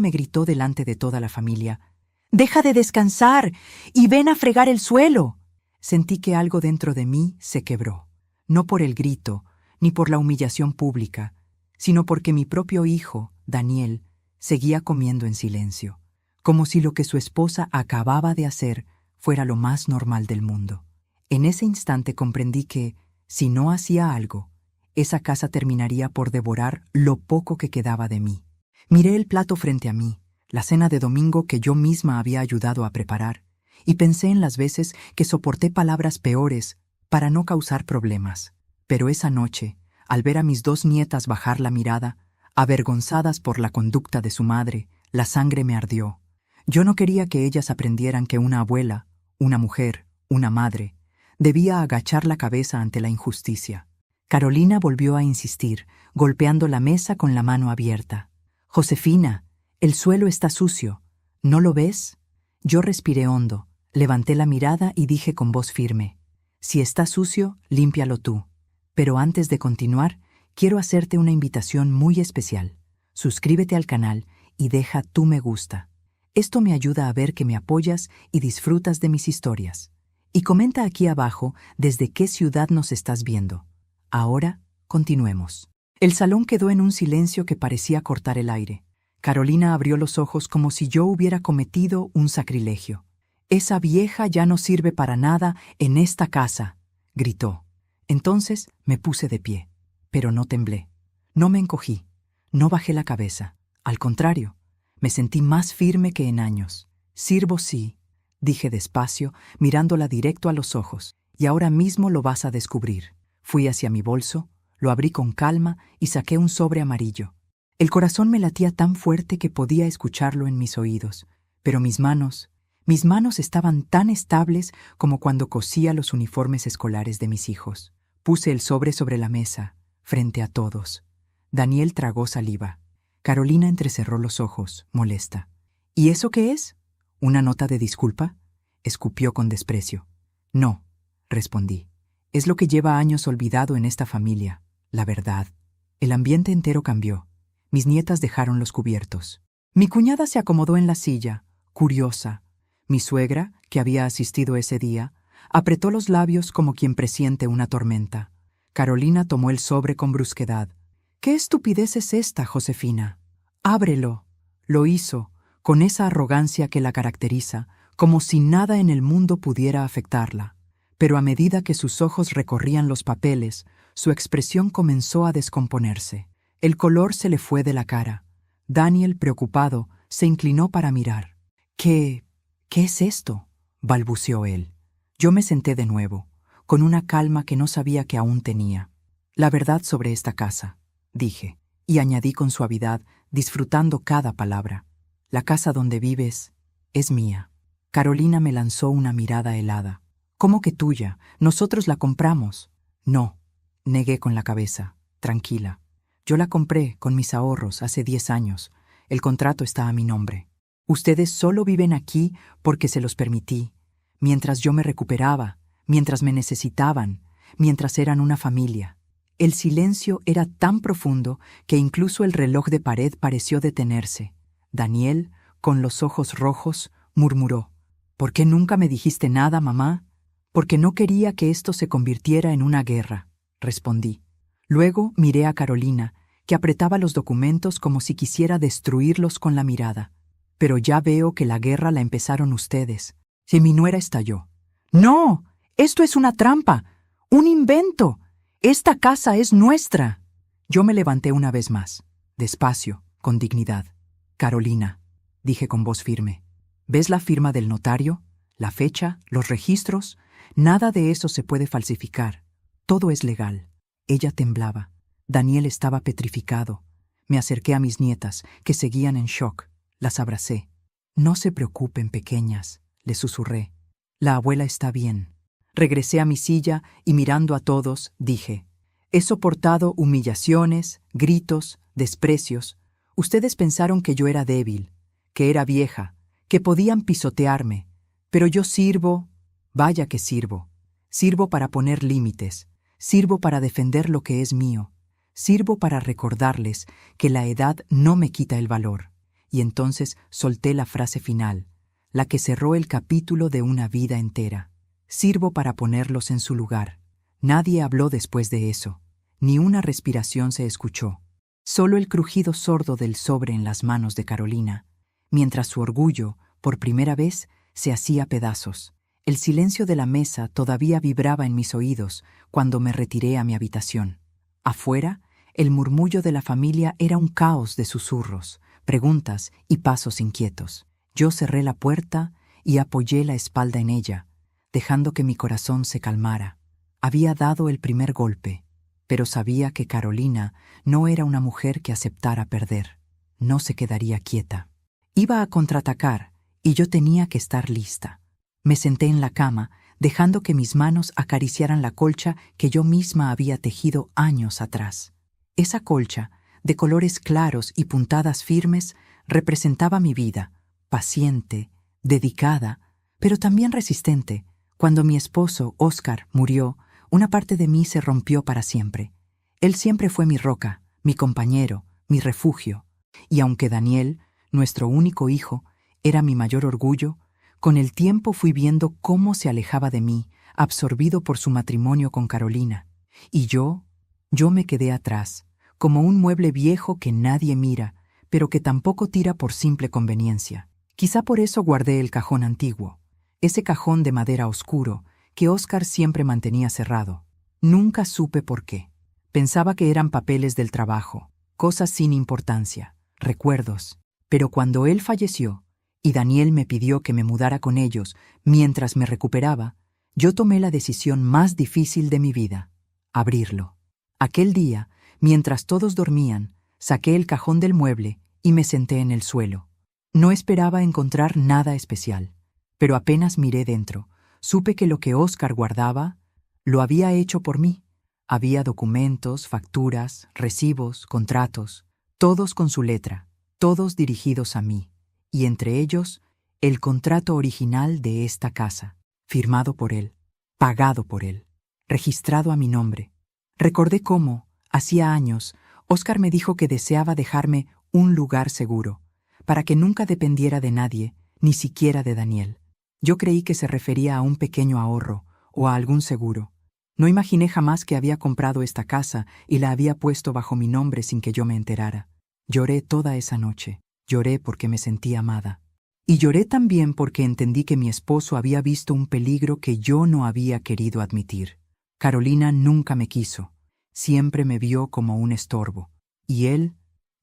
Me gritó delante de toda la familia. «¡Deja de descansar y ven a fregar el suelo!». Sentí que algo dentro de mí se quebró, no por el grito, ni por la humillación pública, sino porque mi propio hijo, Daniel, seguía comiendo en silencio, como si lo que su esposa acababa de hacer fuera lo más normal del mundo. En ese instante comprendí que, si no hacía algo, esa casa terminaría por devorar lo poco que quedaba de mí. Miré el plato frente a mí, la cena de domingo que yo misma había ayudado a preparar, y pensé en las veces que soporté palabras peores para no causar problemas. Pero esa noche, al ver a mis 2 nietas bajar la mirada, avergonzadas por la conducta de su madre, la sangre me ardió. Yo no quería que ellas aprendieran que una abuela, una mujer, una madre, debía agachar la cabeza ante la injusticia. Carolina volvió a insistir, golpeando la mesa con la mano abierta. «Josefina, el suelo está sucio. ¿No lo ves?». Yo respiré hondo, levanté la mirada y dije con voz firme: «Si está sucio, límpialo tú. Pero antes de continuar, quiero hacerte una invitación muy especial. Suscríbete al canal y deja tu me gusta. Esto me ayuda a ver que me apoyas y disfrutas de mis historias. Y comenta aquí abajo desde qué ciudad nos estás viendo. Ahora, continuemos». El salón quedó en un silencio que parecía cortar el aire. Carolina abrió los ojos como si yo hubiera cometido un sacrilegio. «Esa vieja ya no sirve para nada en esta casa», gritó. Entonces me puse de pie, pero no temblé. No me encogí, no bajé la cabeza. Al contrario, me sentí más firme que en años. «Sirvo sí», dije despacio, mirándola directo a los ojos. «Y ahora mismo lo vas a descubrir». Fui hacia mi bolso, lo abrí con calma y saqué un sobre amarillo. El corazón me latía tan fuerte que podía escucharlo en mis oídos, pero mis manos estaban tan estables como cuando cosía los uniformes escolares de mis hijos. Puse el sobre la mesa, frente a todos. Daniel tragó saliva. Carolina entrecerró los ojos, molesta. «¿Y eso qué es? ¿Una nota de disculpa?», escupió con desprecio. «No», respondí. «Es lo que lleva años olvidado en esta familia, la verdad». El ambiente entero cambió. Mis nietas dejaron los cubiertos. Mi cuñada se acomodó en la silla, curiosa. Mi suegra, que había asistido ese día, apretó los labios como quien presiente una tormenta. Carolina tomó el sobre con brusquedad. «¿Qué estupidez es esta, Josefina? Ábrelo». Lo hizo, con esa arrogancia que la caracteriza, como si nada en el mundo pudiera afectarla. Pero a medida que sus ojos recorrían los papeles, su expresión comenzó a descomponerse. El color se le fue de la cara. Daniel, preocupado, se inclinó para mirar. ¿Qué es esto?», balbuceó él. Yo me senté de nuevo, con una calma que no sabía que aún tenía. «La verdad sobre esta casa», dije, y añadí con suavidad, disfrutando cada palabra. «La casa donde vives es mía». Carolina me lanzó una mirada helada. «¿Cómo que tuya? Nosotros la compramos». «No», negué con la cabeza, tranquila. «Yo la compré con mis ahorros hace 10 años. El contrato está a mi nombre. Ustedes solo viven aquí porque se los permití, mientras yo me recuperaba, mientras me necesitaban, mientras eran una familia». El silencio era tan profundo que incluso el reloj de pared pareció detenerse. Daniel, con los ojos rojos, murmuró: «¿Por qué nunca me dijiste nada, mamá?». «Porque no quería que esto se convirtiera en una guerra», respondí. Luego miré a Carolina, que apretaba los documentos como si quisiera destruirlos con la mirada. «Pero ya veo que la guerra la empezaron ustedes». Y mi nuera estalló. «¡No! Esto es una trampa, un invento. Esta casa es nuestra». Yo me levanté una vez más, despacio, con dignidad. «Carolina», dije con voz firme, «¿ves la firma del notario? La fecha, los registros. Nada de eso se puede falsificar. Todo es legal». Ella temblaba. Daniel estaba petrificado. Me acerqué a mis nietas, que seguían en shock. Las abracé. «No se preocupen, pequeñas», les susurré. «La abuela está bien». Regresé a mi silla y mirando a todos, dije: «He soportado humillaciones, gritos, desprecios. Ustedes pensaron que yo era débil, que era vieja, que podían pisotearme. Pero yo sirvo, vaya que sirvo. Sirvo para poner límites. Sirvo para defender lo que es mío. Sirvo para recordarles que la edad no me quita el valor. y entonces solté la frase final, la que cerró el capítulo de una vida entera. Sirvo para ponerlos en su lugar. Nadie habló después de eso. Ni una respiración se escuchó. Solo el crujido sordo del sobre en las manos de Carolina, mientras su orgullo, por primera vez, se hacía pedazos. El silencio de la mesa todavía vibraba en mis oídos cuando me retiré a mi habitación. Afuera, el murmullo de la familia era un caos de susurros, preguntas y pasos inquietos. Yo cerré la puerta y apoyé la espalda en ella, dejando que mi corazón se calmara. Había dado el primer golpe, pero sabía que Carolina no era una mujer que aceptara perder. No se quedaría quieta. Iba a contraatacar, y yo tenía que estar lista. Me senté en la cama, dejando que mis manos acariciaran la colcha que yo misma había tejido años atrás. Esa colcha, de colores claros y puntadas firmes, representaba mi vida, paciente, dedicada, pero también resistente. Cuando mi esposo, Óscar, murió, una parte de mí se rompió para siempre. Él siempre fue mi roca, mi compañero, mi refugio. Y aunque Daniel, nuestro único hijo, era mi mayor orgullo, con el tiempo fui viendo cómo se alejaba de mí, absorbido por su matrimonio con Carolina. Y yo me quedé atrás, como un mueble viejo que nadie mira, pero que tampoco tira por simple conveniencia. Quizá por eso guardé el cajón antiguo, ese cajón de madera oscuro que Óscar siempre mantenía cerrado. Nunca supe por qué. Pensaba que eran papeles del trabajo, cosas sin importancia, recuerdos. Pero cuando él falleció, y Daniel me pidió que me mudara con ellos mientras me recuperaba, yo tomé la decisión más difícil de mi vida: abrirlo. Aquel día, mientras todos dormían, saqué el cajón del mueble y me senté en el suelo. No esperaba encontrar nada especial, pero apenas miré dentro, supe que lo que Óscar guardaba lo había hecho por mí. Había documentos, facturas, recibos, contratos, todos con su letra, todos dirigidos a mí, y entre ellos el contrato original de esta casa, firmado por él, pagado por él, registrado a mi nombre. Recordé cómo, hacía años, Óscar me dijo que deseaba dejarme un lugar seguro, para que nunca dependiera de nadie, ni siquiera de Daniel. Yo creí que se refería a un pequeño ahorro o a algún seguro. No imaginé jamás que había comprado esta casa y la había puesto bajo mi nombre sin que yo me enterara. Lloré toda esa noche. Lloré porque me sentí amada. Y lloré también porque entendí que mi esposo había visto un peligro que yo no había querido admitir. Carolina nunca me quiso. Siempre me vio como un estorbo. Y él,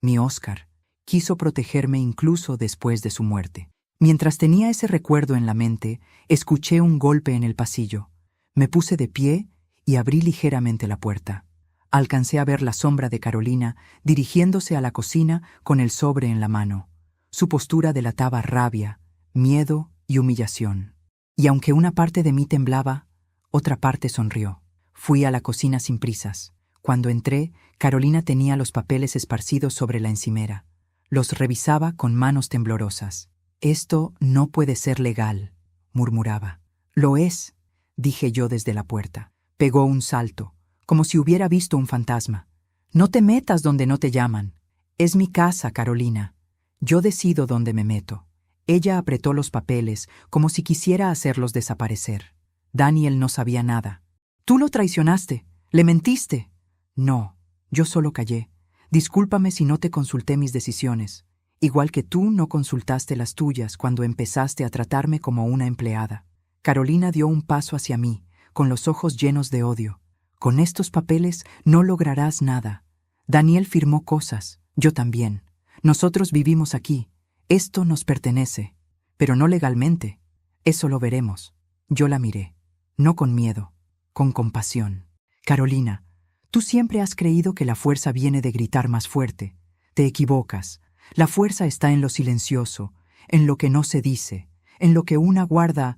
mi Óscar, quiso protegerme incluso después de su muerte. Mientras tenía ese recuerdo en la mente, escuché un golpe en el pasillo. Me puse de pie y abrí ligeramente la puerta. Alcancé a ver la sombra de Carolina dirigiéndose a la cocina con el sobre en la mano. Su postura delataba rabia, miedo y humillación. Y aunque una parte de mí temblaba, otra parte sonrió. Fui a la cocina sin prisas. Cuando entré, Carolina tenía los papeles esparcidos sobre la encimera. Los revisaba con manos temblorosas. «Esto no puede ser legal», murmuraba. «Lo es», dije yo desde la puerta. Pegó un salto, como si hubiera visto un fantasma. «No te metas donde no te llaman. Es mi casa, Carolina. Yo decido dónde me meto». Ella apretó los papeles, como si quisiera hacerlos desaparecer. Daniel no sabía nada. «Tú lo traicionaste. Le mentiste». «No, yo solo callé. Discúlpame si no te consulté mis decisiones. Igual que tú no consultaste las tuyas cuando empezaste a tratarme como una empleada». Carolina dio un paso hacia mí, con los ojos llenos de odio. «Con estos papeles no lograrás nada. Daniel firmó cosas, yo también. Nosotros vivimos aquí. Esto nos pertenece, pero no legalmente. Eso lo veremos». Yo la miré, no con miedo, con compasión. «Carolina, tú siempre has creído que la fuerza viene de gritar más fuerte. Te equivocas. La fuerza está en lo silencioso, en lo que no se dice, en lo que una guarda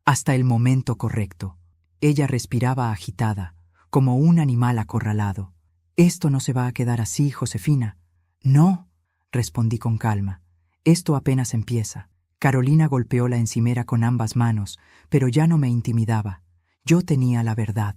hasta el momento correcto». Ella respiraba agitada, como un animal acorralado. «Esto no se va a quedar así, Josefina». «No», respondí con calma. «Esto apenas empieza». Carolina golpeó la encimera con ambas manos, pero ya no me intimidaba. Yo tenía la verdad,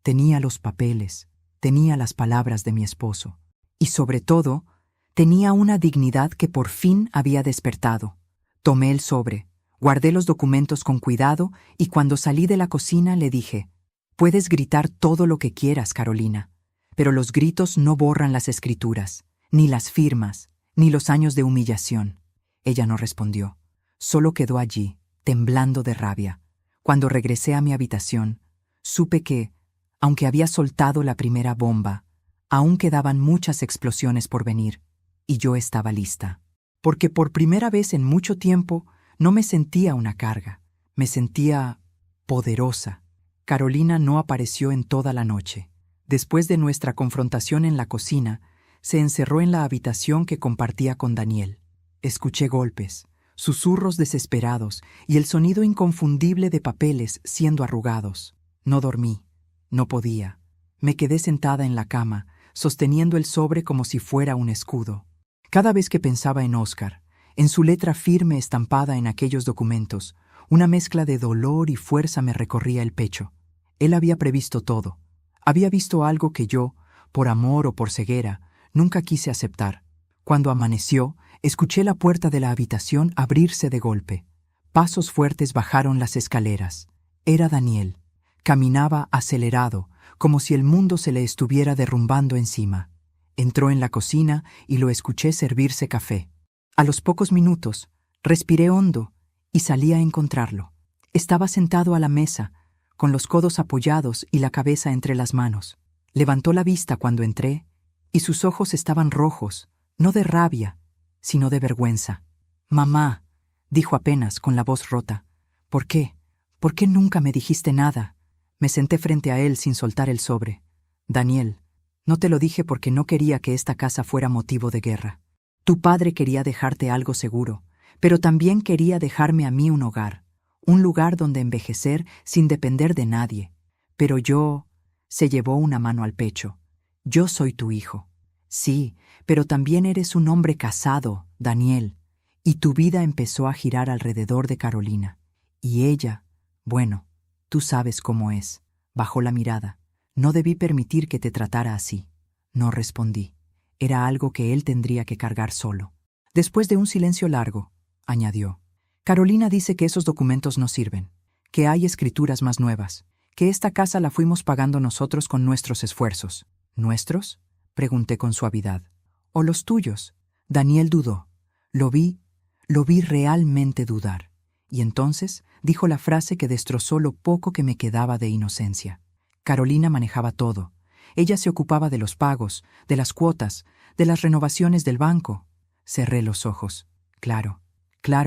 tenía los papeles, tenía las palabras de mi esposo. Y sobre todo, Tenía una dignidad que por fin había despertado. Tomé el sobre, guardé los documentos con cuidado y cuando salí de la cocina le dije: «Puedes gritar todo lo que quieras, Carolina, pero los gritos no borran las escrituras, ni las firmas, ni los años de humillación». Ella no respondió, solo quedó allí, temblando de rabia. Cuando regresé a mi habitación, supe que, aunque había soltado la primera bomba, aún quedaban muchas explosiones por venir, y yo estaba lista. Porque por primera vez en mucho tiempo no me sentía una carga, me sentía poderosa. Carolina no apareció en toda la noche. Después de nuestra confrontación en la cocina, se encerró en la habitación que compartía con Daniel. Escuché golpes, susurros desesperados y el sonido inconfundible de papeles siendo arrugados. No dormí, no podía. Me quedé sentada en la cama, sosteniendo el sobre como si fuera un escudo. Cada vez que pensaba en Óscar, en su letra firme estampada en aquellos documentos, una mezcla de dolor y fuerza me recorría el pecho. Él había previsto todo. Había visto algo que yo, por amor o por ceguera, nunca quise aceptar. Cuando amaneció, escuché la puerta de la habitación abrirse de golpe. Pasos fuertes bajaron las escaleras. Era Daniel. Caminaba acelerado, como si el mundo se le estuviera derrumbando encima. Entró en la cocina y lo escuché servirse café. A los pocos minutos, respiré hondo y salí a encontrarlo. Estaba sentado a la mesa, con los codos apoyados y la cabeza entre las manos. Levantó la vista cuando entré y sus ojos estaban rojos, no de rabia, sino de vergüenza. «Mamá», dijo apenas con la voz rota. «¿Por qué? ¿Por qué nunca me dijiste nada?» Me senté frente a él sin soltar el sobre. «Daniel, no te lo dije porque no quería que esta casa fuera motivo de guerra. Tu padre quería dejarte algo seguro, pero también quería dejarme a mí un hogar, un lugar donde envejecer sin depender de nadie. Pero yo…» Se llevó una mano al pecho. «Yo soy tu hijo. Sí, pero también eres un hombre casado, Daniel, y tu vida empezó a girar alrededor de Carolina. Y ella, bueno, tú sabes cómo es». Bajó la mirada. «No debí permitir que te tratara así». No respondí. Era algo que él tendría que cargar solo. Después de un silencio largo, añadió: «Carolina dice que esos documentos no sirven, que hay escrituras más nuevas, que esta casa la fuimos pagando nosotros con nuestros esfuerzos». «¿Nuestros?», pregunté con suavidad. «¿O los tuyos?». Daniel dudó. Lo vi realmente dudar. Y entonces dijo la frase que destrozó lo poco que me quedaba de inocencia. Carolina manejaba todo. Ella se ocupaba de los pagos, de las cuotas, de las renovaciones del banco. Cerré los ojos. Claro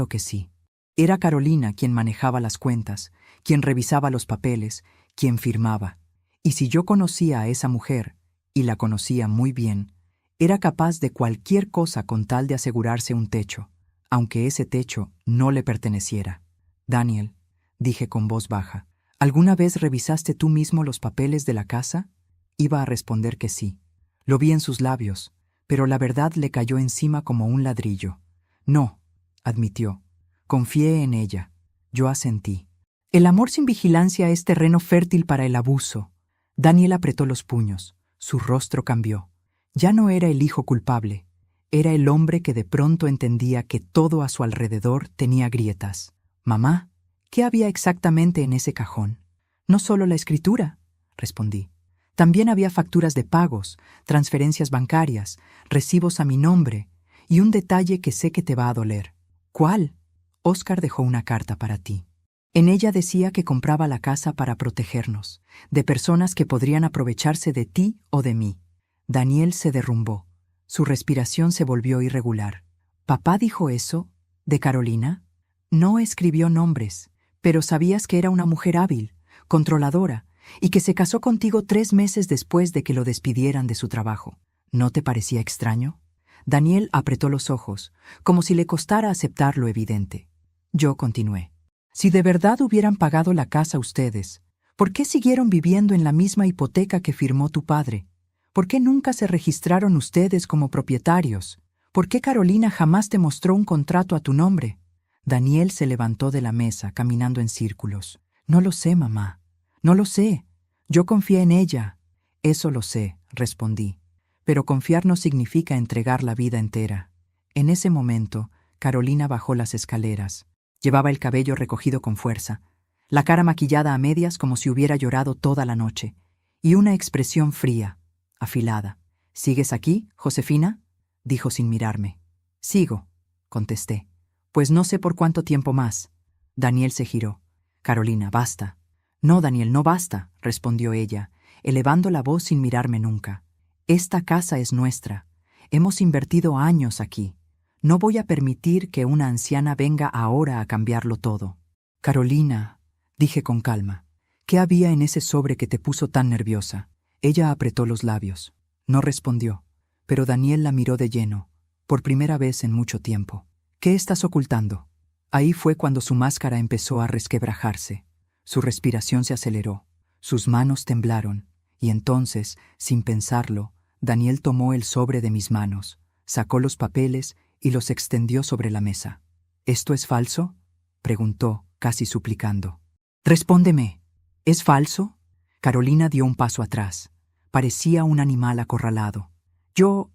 que sí. Era Carolina quien manejaba las cuentas, quien revisaba los papeles, quien firmaba. Y si yo conocía a esa mujer, y la conocía muy bien, era capaz de cualquier cosa con tal de asegurarse un techo, aunque ese techo no le perteneciera. «Daniel», dije con voz baja, «¿alguna vez revisaste tú mismo los papeles de la casa?». Iba a responder que sí. Lo vi en sus labios, pero la verdad le cayó encima como un ladrillo. «No», admitió. «Confié en ella». Yo asentí. El amor sin vigilancia es terreno fértil para el abuso. Daniel apretó los puños. Su rostro cambió. Ya no era el hijo culpable. Era el hombre que de pronto entendía que todo a su alrededor tenía grietas. «Mamá, ¿qué había exactamente en ese cajón?». «No solo la escritura», respondí. «También había facturas de pagos, transferencias bancarias, recibos a mi nombre y un detalle que sé que te va a doler». «¿Cuál?». «Óscar dejó una carta para ti. En ella decía que compraba la casa para protegernos, de personas que podrían aprovecharse de ti o de mí». Daniel se derrumbó. Su respiración se volvió irregular. «¿Papá dijo eso? ¿De Carolina?». «No escribió nombres, pero sabías que era una mujer hábil, controladora, y que se casó contigo 3 meses después de que lo despidieran de su trabajo. ¿No te parecía extraño?». Daniel apretó los ojos, como si le costara aceptar lo evidente. Yo continué. «Si de verdad hubieran pagado la casa ustedes, ¿por qué siguieron viviendo en la misma hipoteca que firmó tu padre? ¿Por qué nunca se registraron ustedes como propietarios? ¿Por qué Carolina jamás te mostró un contrato a tu nombre?». Daniel se levantó de la mesa, caminando en círculos. «No lo sé, mamá. No lo sé. Yo confié en ella». «Eso lo sé», respondí. Pero confiar no significa entregar la vida entera. En ese momento, Carolina bajó las escaleras. Llevaba el cabello recogido con fuerza, la cara maquillada a medias como si hubiera llorado toda la noche, y una expresión fría, afilada. ¿Sigues aquí, Josefina?, dijo sin mirarme. Sigo, contesté. Pues no sé por cuánto tiempo más. Daniel se giró. Carolina, basta. No, Daniel, no basta, respondió ella, elevando la voz sin mirarme nunca. Esta casa es nuestra. Hemos invertido años aquí. No voy a permitir que una anciana venga ahora a cambiarlo todo. Carolina, dije con calma, ¿qué había en ese sobre que te puso tan nerviosa? Ella apretó los labios. No respondió, pero Daniel la miró de lleno, por primera vez en mucho tiempo. ¿Qué estás ocultando? Ahí fue cuando su máscara empezó a resquebrajarse. Su respiración se aceleró, sus manos temblaron, y entonces, sin pensarlo, Daniel tomó el sobre de mis manos, sacó los papeles y los extendió sobre la mesa. ¿Esto es falso?, preguntó, casi suplicando. Respóndeme. ¿Es falso? Carolina dio un paso atrás. Parecía un animal acorralado. Yo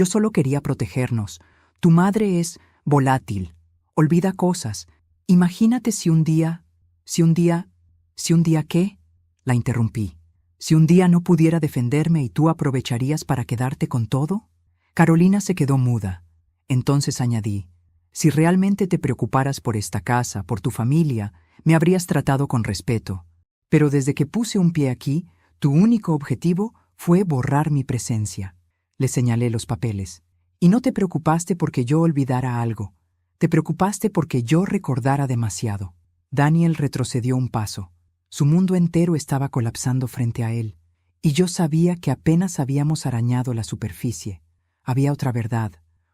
solo quería protegernos. Tu madre es volátil. Olvida cosas. Imagínate si un día ¿qué? La interrumpí. Si un día no pudiera defenderme y tú aprovecharías para quedarte con todo. Carolina se quedó muda. Entonces añadí, si realmente te preocuparas por esta casa, por tu familia, me habrías tratado con respeto. Pero desde que puse un pie aquí, tu único objetivo fue borrar mi presencia. Le señalé los papeles. Y no te preocupaste porque yo olvidara algo. Te preocupaste porque yo recordara demasiado. Daniel retrocedió un paso. Su mundo entero estaba colapsando frente a él. Y yo sabía que apenas habíamos arañado la superficie. Había otra verdad.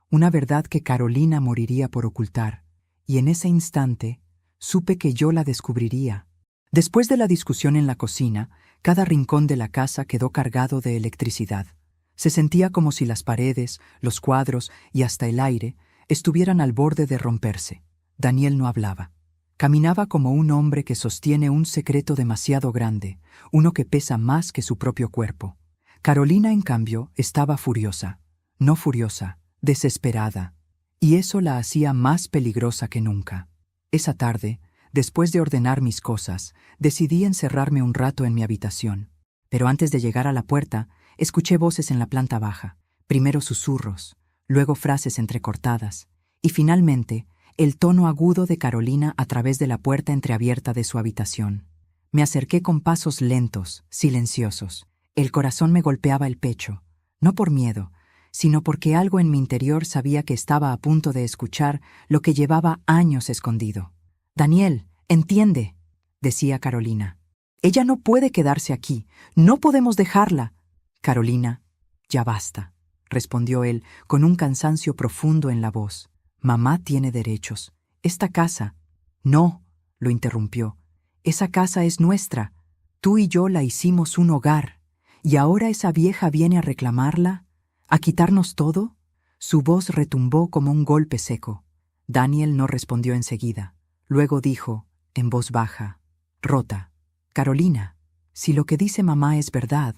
Una verdad que Carolina moriría por ocultar. Y en ese instante, supe que yo la descubriría. Después de la discusión en la cocina, cada rincón de la casa quedó cargado de electricidad. Se sentía como si las paredes, los cuadros y hasta el aire estuvieran al borde de romperse. Daniel no hablaba. Caminaba como un hombre que sostiene un secreto demasiado grande, uno que pesa más que su propio cuerpo. Carolina, en cambio, estaba furiosa. No furiosa, desesperada. Y eso la hacía más peligrosa que nunca. Esa tarde, después de ordenar mis cosas, decidí encerrarme un rato en mi habitación. Pero antes de llegar a la puerta, escuché voces en la planta baja. Primero susurros, luego frases entrecortadas, y finalmente, el tono agudo de Carolina a través de la puerta entreabierta de su habitación. Me acerqué con pasos lentos, silenciosos. El corazón me golpeaba el pecho, no por miedo, sino porque algo en mi interior sabía que estaba a punto de escuchar lo que llevaba años escondido. «Daniel, entiende», decía Carolina. «Ella no puede quedarse aquí. No podemos dejarla». «Carolina, ya basta», respondió él, con un cansancio profundo en la voz. «Mamá tiene derechos. Esta casa». «No», lo interrumpió. «Esa casa es nuestra. Tú y yo la hicimos un hogar. ¿Y ahora esa vieja viene a reclamarla? ¿A quitarnos todo?» Su voz retumbó como un golpe seco. Daniel no respondió enseguida. Luego dijo, en voz baja, rota, «Carolina, si lo que dice mamá es verdad».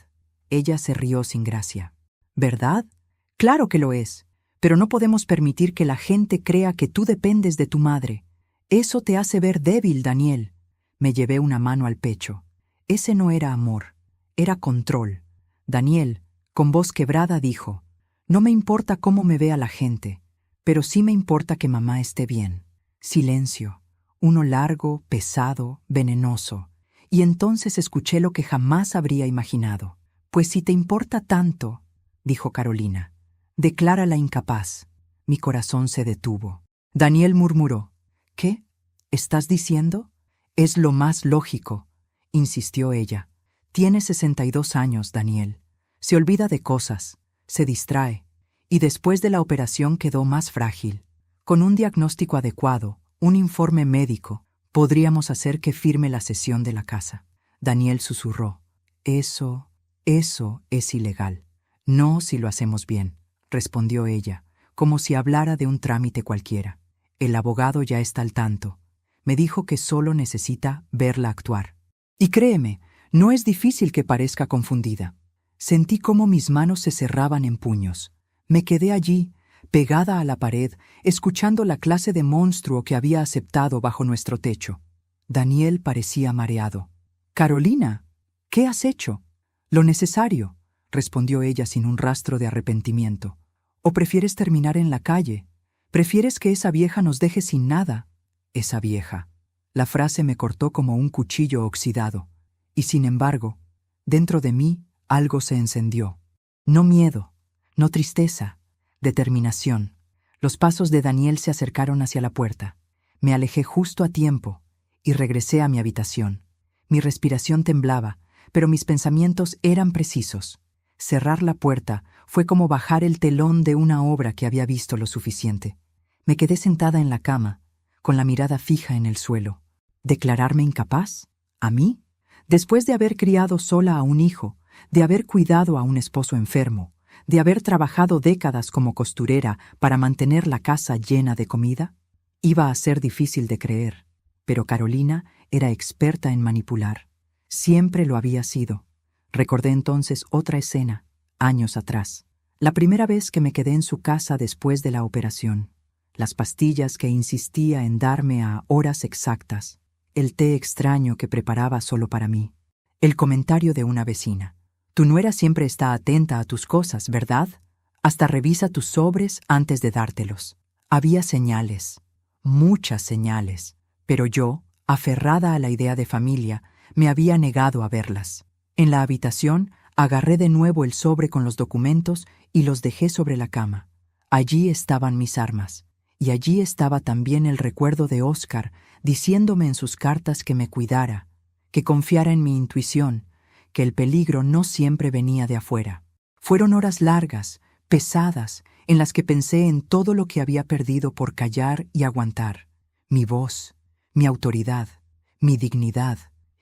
Ella se rió sin gracia. «¿Verdad? Claro que lo es. Pero no podemos permitir que la gente crea que tú dependes de tu madre. Eso te hace ver débil, Daniel». Me llevé una mano al pecho. Ese no era amor, era control. Daniel, con voz quebrada, dijo, «No me importa cómo me vea la gente, pero sí me importa que mamá esté bien». Silencio, uno largo, pesado, venenoso. Y entonces escuché lo que jamás habría imaginado. «Pues si te importa tanto», dijo Carolina, «declárala incapaz». Mi corazón se detuvo. Daniel murmuró, «¿Qué? ¿Estás diciendo?» «Es lo más lógico», insistió ella. «Tiene 62 años, Daniel. Se olvida de cosas, se distrae, y después de la operación quedó más frágil. Con un diagnóstico adecuado, un informe médico, podríamos hacer que firme la cesión de la casa». Daniel susurró, Eso es ilegal». «No si lo hacemos bien», respondió ella, como si hablara de un trámite cualquiera. «El abogado ya está al tanto. Me dijo que solo necesita verla actuar. Y créeme, no es difícil que parezca confundida. Sentí cómo mis manos se cerraban en puños. Me quedé allí, pegada a la pared, escuchando la clase de monstruo que había aceptado bajo nuestro techo. Daniel parecía mareado. «Carolina, ¿qué has hecho?» «Lo necesario», respondió ella sin un rastro de arrepentimiento. «¿O prefieres terminar en la calle? ¿Prefieres que esa vieja nos deje sin nada?» «Esa vieja». La frase me cortó como un cuchillo oxidado. Y sin embargo, dentro de mí algo se encendió. No miedo, no tristeza, determinación. Los pasos de Daniel se acercaron hacia la puerta. Me alejé justo a tiempo y regresé a mi habitación. Mi respiración temblaba, pero mis pensamientos eran precisos. Cerrar la puerta fue como bajar el telón de una obra que había visto lo suficiente. Me quedé sentada en la cama, con la mirada fija en el suelo. ¿Declararme incapaz? ¿A mí? Después de haber criado sola a un hijo, de haber cuidado a un esposo enfermo, de haber trabajado décadas como costurera para mantener la casa llena de comida, iba a ser difícil de creer. Pero Carolina era experta en manipular. Siempre lo había sido. Recordé entonces otra escena, años atrás. La primera vez que me quedé en su casa después de la operación. Las pastillas que insistía en darme a horas exactas. El té extraño que preparaba solo para mí. El comentario de una vecina. Tu nuera siempre está atenta a tus cosas, ¿verdad? Hasta revisa tus sobres antes de dártelos. Había señales, muchas señales, pero yo, aferrada a la idea de familia, me había negado a verlas. En la habitación, agarré de nuevo el sobre con los documentos y los dejé sobre la cama. Allí estaban mis armas, y allí estaba también el recuerdo de Óscar diciéndome en sus cartas que me cuidara, que confiara en mi intuición, que el peligro no siempre venía de afuera. Fueron horas largas, pesadas, en las que pensé en todo lo que había perdido por callar y aguantar. Mi voz, mi autoridad, mi dignidad,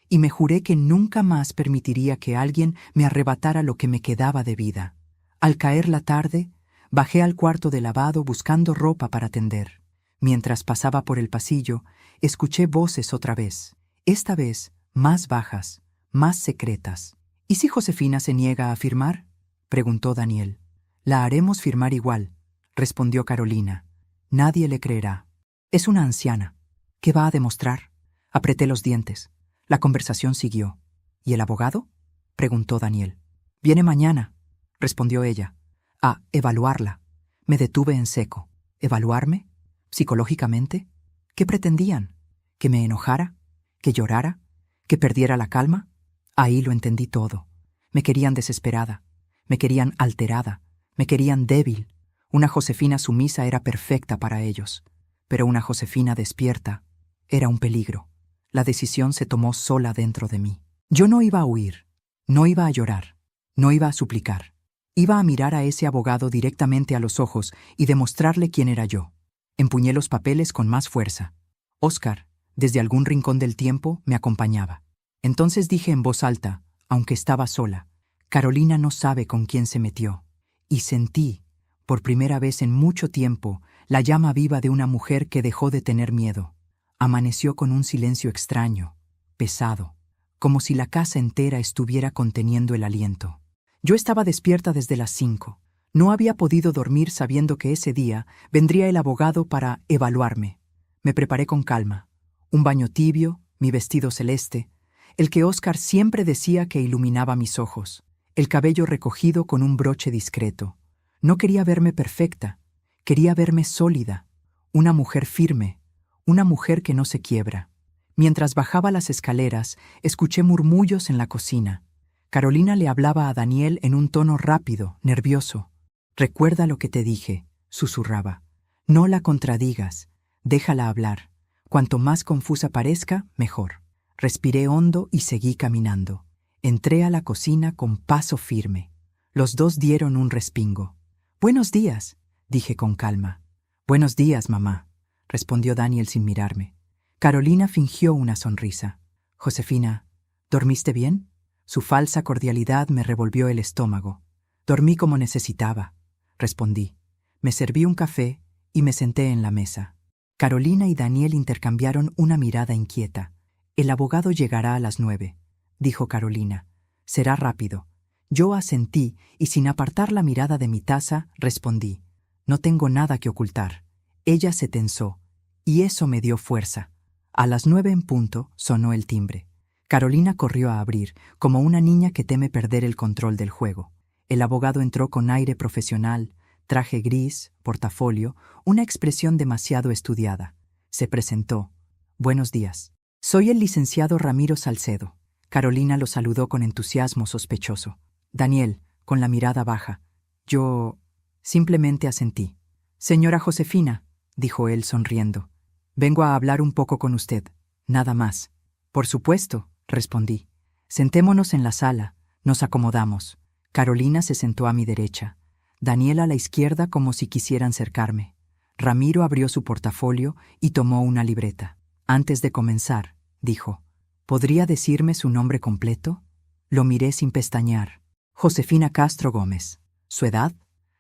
y me juré que nunca más permitiría que alguien me arrebatara lo que me quedaba de vida. Al caer la tarde, bajé al cuarto de lavado buscando ropa para tender. Mientras pasaba por el pasillo, escuché voces otra vez, esta vez más bajas, más secretas. ¿Y si Josefina se niega a firmar?, preguntó Daniel. La haremos firmar igual, respondió Carolina. Nadie le creerá. Es una anciana. ¿Qué va a demostrar? Apreté los dientes. La conversación siguió. ¿Y el abogado?, preguntó Daniel. Viene mañana, respondió ella. A evaluarla. Me detuve en seco. ¿Evaluarme? ¿Psicológicamente? ¿Qué pretendían? ¿Que me enojara? ¿Que llorara? ¿Que perdiera la calma? Ahí lo entendí todo. Me querían desesperada. Me querían alterada. Me querían débil. Una Josefina sumisa era perfecta para ellos. Pero una Josefina despierta era un peligro. La decisión se tomó sola dentro de mí. Yo no iba a huir. No iba a llorar. No iba a suplicar. Iba a mirar a ese abogado directamente a los ojos y demostrarle quién era yo. Empuñé los papeles con más fuerza. Óscar, desde algún rincón del tiempo, me acompañaba. Entonces dije en voz alta, aunque estaba sola, Carolina no sabe con quién se metió. Y sentí, por primera vez en mucho tiempo, la llama viva de una mujer que dejó de tener miedo. Amaneció con un silencio extraño, pesado, como si la casa entera estuviera conteniendo el aliento. Yo estaba despierta desde las 5. No había podido dormir sabiendo que ese día vendría el abogado para evaluarme. Me preparé con calma. Un baño tibio, mi vestido celeste, el que Óscar siempre decía que iluminaba mis ojos, el cabello recogido con un broche discreto. No quería verme perfecta, quería verme sólida, una mujer firme, una mujer que no se quiebra. Mientras bajaba las escaleras, escuché murmullos en la cocina. Carolina le hablaba a Daniel en un tono rápido, nervioso. «Recuerda lo que te dije», susurraba. «No la contradigas, déjala hablar. Cuanto más confusa parezca, mejor». Respiré hondo y seguí caminando. Entré a la cocina con paso firme. Los dos dieron un respingo. «Buenos días», dije con calma. «Buenos días, mamá», respondió Daniel sin mirarme. Carolina fingió una sonrisa. «Josefina, ¿dormiste bien?» Su falsa cordialidad me revolvió el estómago. «Dormí como necesitaba», respondí. Me serví un café y me senté en la mesa. Carolina y Daniel intercambiaron una mirada inquieta. «El abogado llegará a las 9», dijo Carolina. «Será rápido. Yo asentí y sin apartar la mirada de mi taza, respondí: no tengo nada que ocultar. Ella se tensó, y eso me dio fuerza. A las 9 en punto sonó el timbre. Carolina corrió a abrir, como una niña que teme perder el control del juego. El abogado entró con aire profesional, traje gris, portafolio, una expresión demasiado estudiada. Se presentó. Buenos días. Soy el licenciado Ramiro Salcedo. Carolina lo saludó con entusiasmo sospechoso. Daniel, con la mirada baja. Yo simplemente asentí. Señora Josefina, dijo él sonriendo, vengo a hablar un poco con usted. Nada más. Por supuesto, respondí. Sentémonos en la sala. Nos acomodamos. Carolina se sentó a mi derecha. Daniel a la izquierda como si quisieran cercarme. Ramiro abrió su portafolio y tomó una libreta. Antes de comenzar, dijo, ¿podría decirme su nombre completo? Lo miré sin pestañear. Josefina Castro Gómez. ¿Su edad?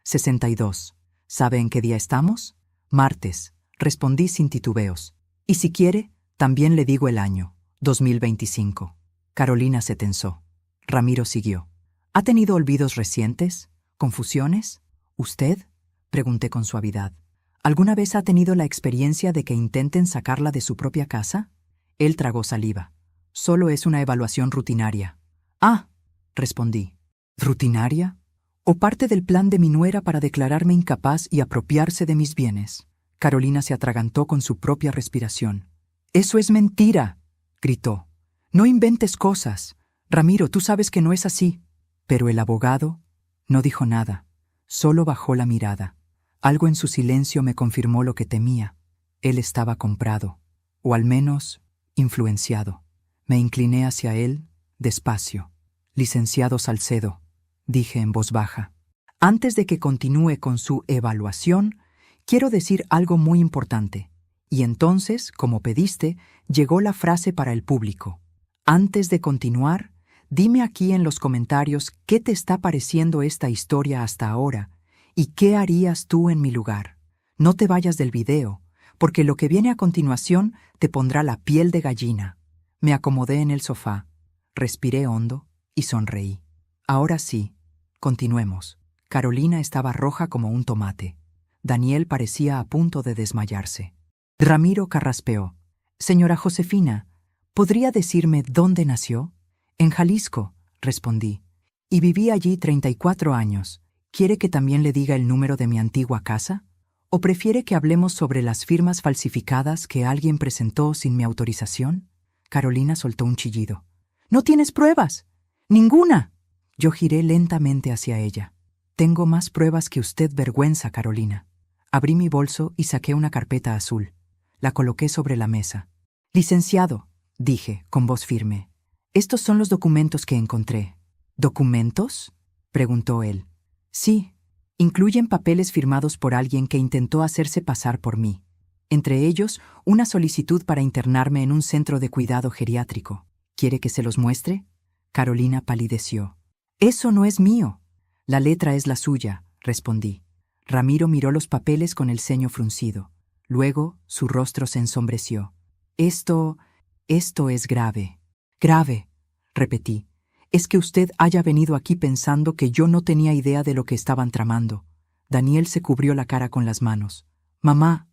62. ¿Sabe en qué día estamos? Martes, respondí sin titubeos. Y si quiere, también le digo el año, 2025. Carolina se tensó. Ramiro siguió. ¿Ha tenido olvidos recientes? ¿Confusiones? ¿Usted? Pregunté con suavidad. ¿Alguna vez ha tenido la experiencia de que intenten sacarla de su propia casa? Él tragó saliva. Solo es una evaluación rutinaria. Ah, respondí. ¿Rutinaria? ¿O parte del plan de mi nuera para declararme incapaz y apropiarse de mis bienes? Carolina se atragantó con su propia respiración. «¡Eso es mentira!», gritó. «No inventes cosas. Ramiro, tú sabes que no es así». Pero el abogado no dijo nada, solo bajó la mirada. Algo en su silencio me confirmó lo que temía. Él estaba comprado, o al menos influenciado. Me incliné hacia él, despacio. «Licenciado Salcedo», dije en voz baja. «Antes de que continúe con su evaluación, quiero decir algo muy importante». Y entonces, como pediste, llegó la frase para el público. Antes de continuar, dime aquí en los comentarios qué te está pareciendo esta historia hasta ahora y qué harías tú en mi lugar. No te vayas del video, porque lo que viene a continuación te pondrá la piel de gallina. Me acomodé en el sofá, respiré hondo y sonreí. Ahora sí, continuemos. Carolina estaba roja como un tomate. Daniel parecía a punto de desmayarse. Ramiro carraspeó. «Señora Josefina, ¿podría decirme dónde nació?» «En Jalisco», respondí. «Y viví allí 34 años. ¿Quiere que también le diga el número de mi antigua casa? ¿O prefiere que hablemos sobre las firmas falsificadas que alguien presentó sin mi autorización?» Carolina soltó un chillido. «¿No tienes pruebas?» «Ninguna». Yo giré lentamente hacia ella. «Tengo más pruebas que usted, vergüenza, Carolina». Abrí mi bolso y saqué una carpeta azul. La coloqué sobre la mesa. «Licenciado», dije, con voz firme, «estos son los documentos que encontré». «¿Documentos?», preguntó él. «Sí, incluyen papeles firmados por alguien que intentó hacerse pasar por mí. Entre ellos, una solicitud para internarme en un centro de cuidado geriátrico. ¿Quiere que se los muestre?» Carolina palideció. «Eso no es mío». «La letra es la suya», respondí. Ramiro miró los papeles con el ceño fruncido. Luego su rostro se ensombreció. Esto es grave». «Grave», repetí. «Es que usted haya venido aquí pensando que yo no tenía idea de lo que estaban tramando». Daniel se cubrió la cara con las manos. «Mamá,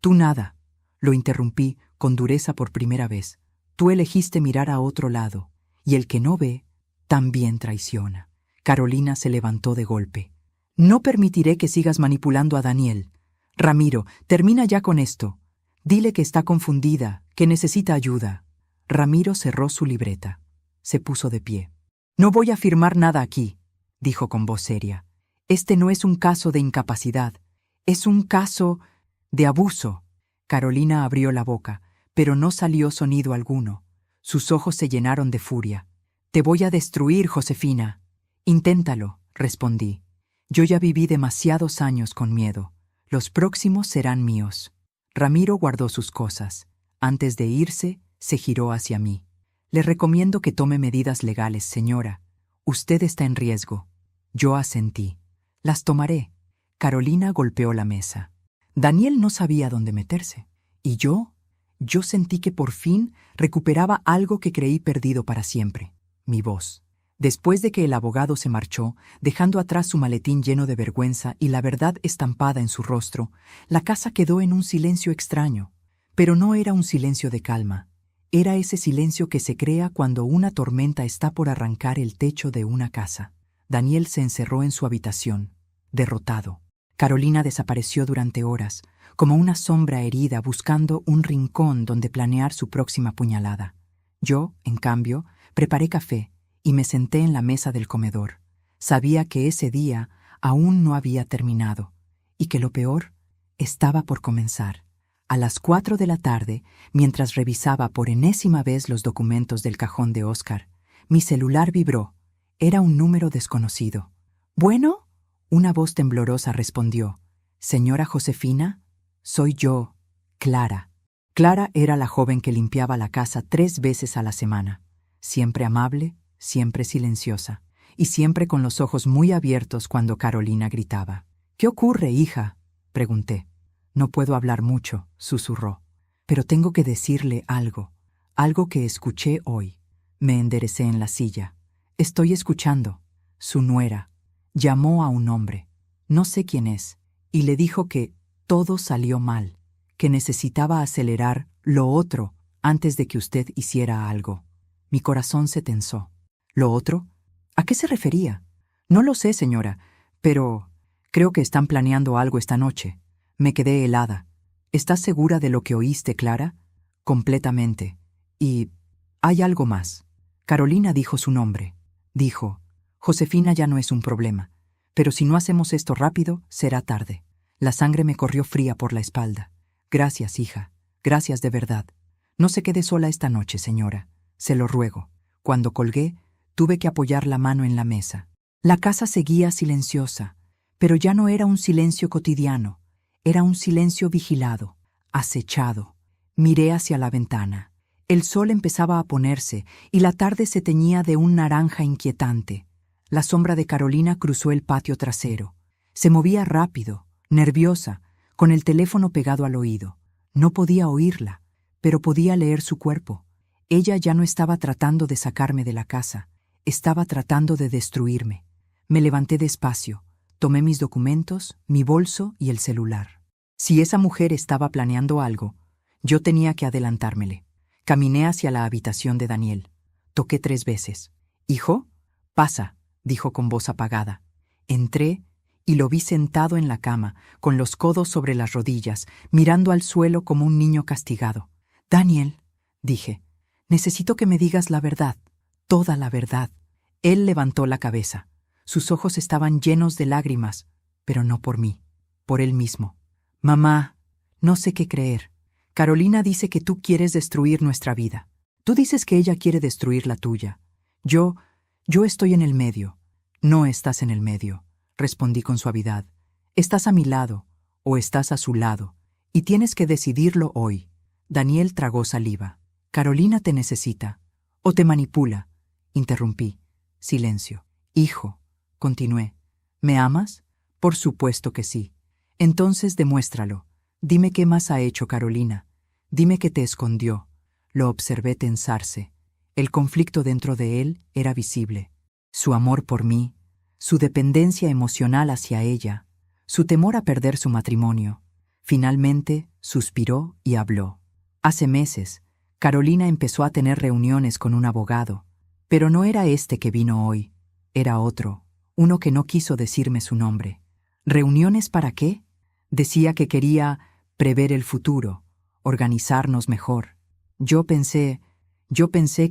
tú nada». Lo interrumpí con dureza por primera vez. «Tú elegiste mirar a otro lado, y el que no ve, también traiciona». Carolina se levantó de golpe. «No permitiré que sigas manipulando a Daniel. Ramiro, termina ya con esto. Dile que está confundida, que necesita ayuda». Ramiro cerró su libreta. Se puso de pie. «No voy a firmar nada aquí», dijo con voz seria. «Este no es un caso de incapacidad. Es un caso de abuso». Carolina abrió la boca, pero no salió sonido alguno. Sus ojos se llenaron de furia. «Te voy a destruir, Josefina». «Inténtalo», respondí. «Yo ya viví demasiados años con miedo. Los próximos serán míos». Ramiro guardó sus cosas. Antes de irse, se giró hacia mí. «Le recomiendo que tome medidas legales, señora. Usted está en riesgo». Yo asentí. «Las tomaré». Carolina golpeó la mesa. Daniel no sabía dónde meterse. ¿Y yo? Yo sentí que por fin recuperaba algo que creí perdido para siempre. Mi voz. Después de que el abogado se marchó, dejando atrás su maletín lleno de vergüenza y la verdad estampada en su rostro, la casa quedó en un silencio extraño. Pero no era un silencio de calma. Era ese silencio que se crea cuando una tormenta está por arrancar el techo de una casa. Daniel se encerró en su habitación, derrotado. Carolina desapareció durante horas, como una sombra herida buscando un rincón donde planear su próxima puñalada. Yo, en cambio, preparé café y me senté en la mesa del comedor. Sabía que ese día aún no había terminado y que lo peor estaba por comenzar. A las 4 de la tarde, mientras revisaba por enésima vez los documentos del cajón de Oscar, mi celular vibró. Era un número desconocido. «¿Bueno?», una voz temblorosa respondió. «Señora Josefina, soy yo, Clara». Clara era la joven que limpiaba la casa 3 veces a la semana. Siempre amable, siempre silenciosa, y siempre con los ojos muy abiertos cuando Carolina gritaba. «¿Qué ocurre, hija?», pregunté. «No puedo hablar mucho», susurró. «Pero tengo que decirle algo que escuché hoy». Me enderecé en la silla. «Estoy escuchando». Su nuera llamó a un hombre, no sé quién es, y le dijo que todo salió mal, que necesitaba acelerar lo otro antes de que usted hiciera algo. Mi corazón se tensó. ¿Lo otro? ¿A qué se refería? «No lo sé, señora, pero creo que están planeando algo esta noche». Me quedé helada. «¿Estás segura de lo que oíste, Clara?» «Completamente. Y hay algo más». Carolina dijo su nombre. Dijo: «Josefina ya no es un problema, pero si no hacemos esto rápido, será tarde». La sangre me corrió fría por la espalda. «Gracias, hija. Gracias de verdad. No se quede sola esta noche, señora. Se lo ruego». Cuando colgué, tuve que apoyar la mano en la mesa. La casa seguía silenciosa, pero ya no era un silencio cotidiano. Era un silencio vigilado, acechado. Miré hacia la ventana. El sol empezaba a ponerse y la tarde se teñía de un naranja inquietante. La sombra de Carolina cruzó el patio trasero. Se movía rápido, nerviosa, con el teléfono pegado al oído. No podía oírla, pero podía leer su cuerpo. Ella ya no estaba tratando de sacarme de la casa, estaba tratando de destruirme. Me levanté despacio, tomé mis documentos, mi bolso y el celular. Si esa mujer estaba planeando algo, yo tenía que adelantármele. Caminé hacia la habitación de Daniel. Toqué 3 veces. «Hijo, pasa», dijo con voz apagada. Entré y lo vi sentado en la cama, con los codos sobre las rodillas, mirando al suelo como un niño castigado. «Daniel», dije, «necesito que me digas la verdad, toda la verdad». Él levantó la cabeza. Sus ojos estaban llenos de lágrimas, pero no por mí, por él mismo. «Mamá, no sé qué creer. Carolina dice que tú quieres destruir nuestra vida. Tú dices que ella quiere destruir la tuya. Yo estoy en el medio». «No estás en el medio», respondí con suavidad. «Estás a mi lado, o estás a su lado, y tienes que decidirlo hoy». Daniel tragó saliva. «Carolina te necesita, o te manipula», interrumpí. Silencio. «Hijo», continué, «¿me amas? Por supuesto que sí. Entonces demuéstralo. Dime qué más ha hecho Carolina. Dime que te escondió». Lo observé tensarse. El conflicto dentro de él era visible. Su amor por mí, su dependencia emocional hacia ella, su temor a perder su matrimonio. Finalmente, suspiró y habló. «Hace meses, Carolina empezó a tener reuniones con un abogado, pero no era este que vino hoy. Era otro, uno que no quiso decirme su nombre». «¿Reuniones para qué?». Decía que quería prever el futuro, organizarnos mejor. Yo pensé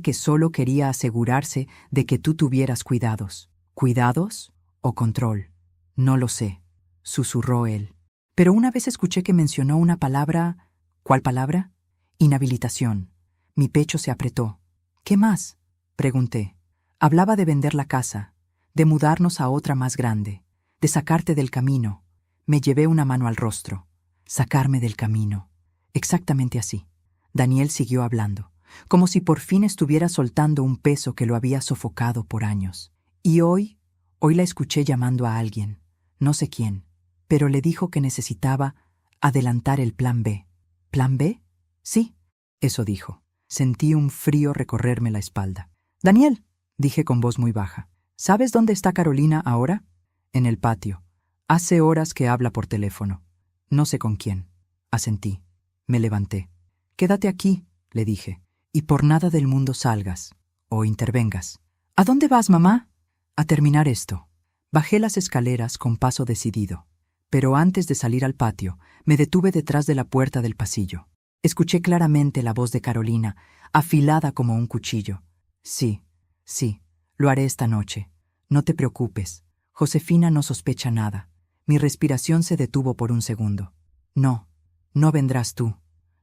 que solo quería asegurarse de que tú tuvieras cuidados. ¿Cuidados o control? No lo sé, susurró él. Pero una vez escuché que mencionó una palabra. ¿Cuál palabra? Inhabilitación. Mi pecho se apretó. ¿Qué más?, pregunté. Hablaba de vender la casa, de mudarnos a otra más grande, de sacarte del camino. Me llevé una mano al rostro. Sacarme del camino. Exactamente así. Daniel siguió hablando, como si por fin estuviera soltando un peso que lo había sofocado por años. Y hoy la escuché llamando a alguien, no sé quién, pero le dijo que necesitaba adelantar el plan B. ¿Plan B? Sí, eso dijo. Sentí un frío recorrerme la espalda. «Daniel», dije con voz muy baja. ¿Sabes dónde está Carolina ahora? En el patio. Hace horas que habla por teléfono. No sé con quién. Asentí. Me levanté. Quédate aquí, le dije, y por nada del mundo salgas o intervengas. ¿A dónde vas, mamá? A terminar esto. Bajé las escaleras con paso decidido, pero antes de salir al patio, me detuve detrás de la puerta del pasillo. Escuché claramente la voz de Carolina, afilada como un cuchillo. Sí, lo haré esta noche. No te preocupes. Josefina no sospecha nada. Mi respiración se detuvo por un segundo. No vendrás tú.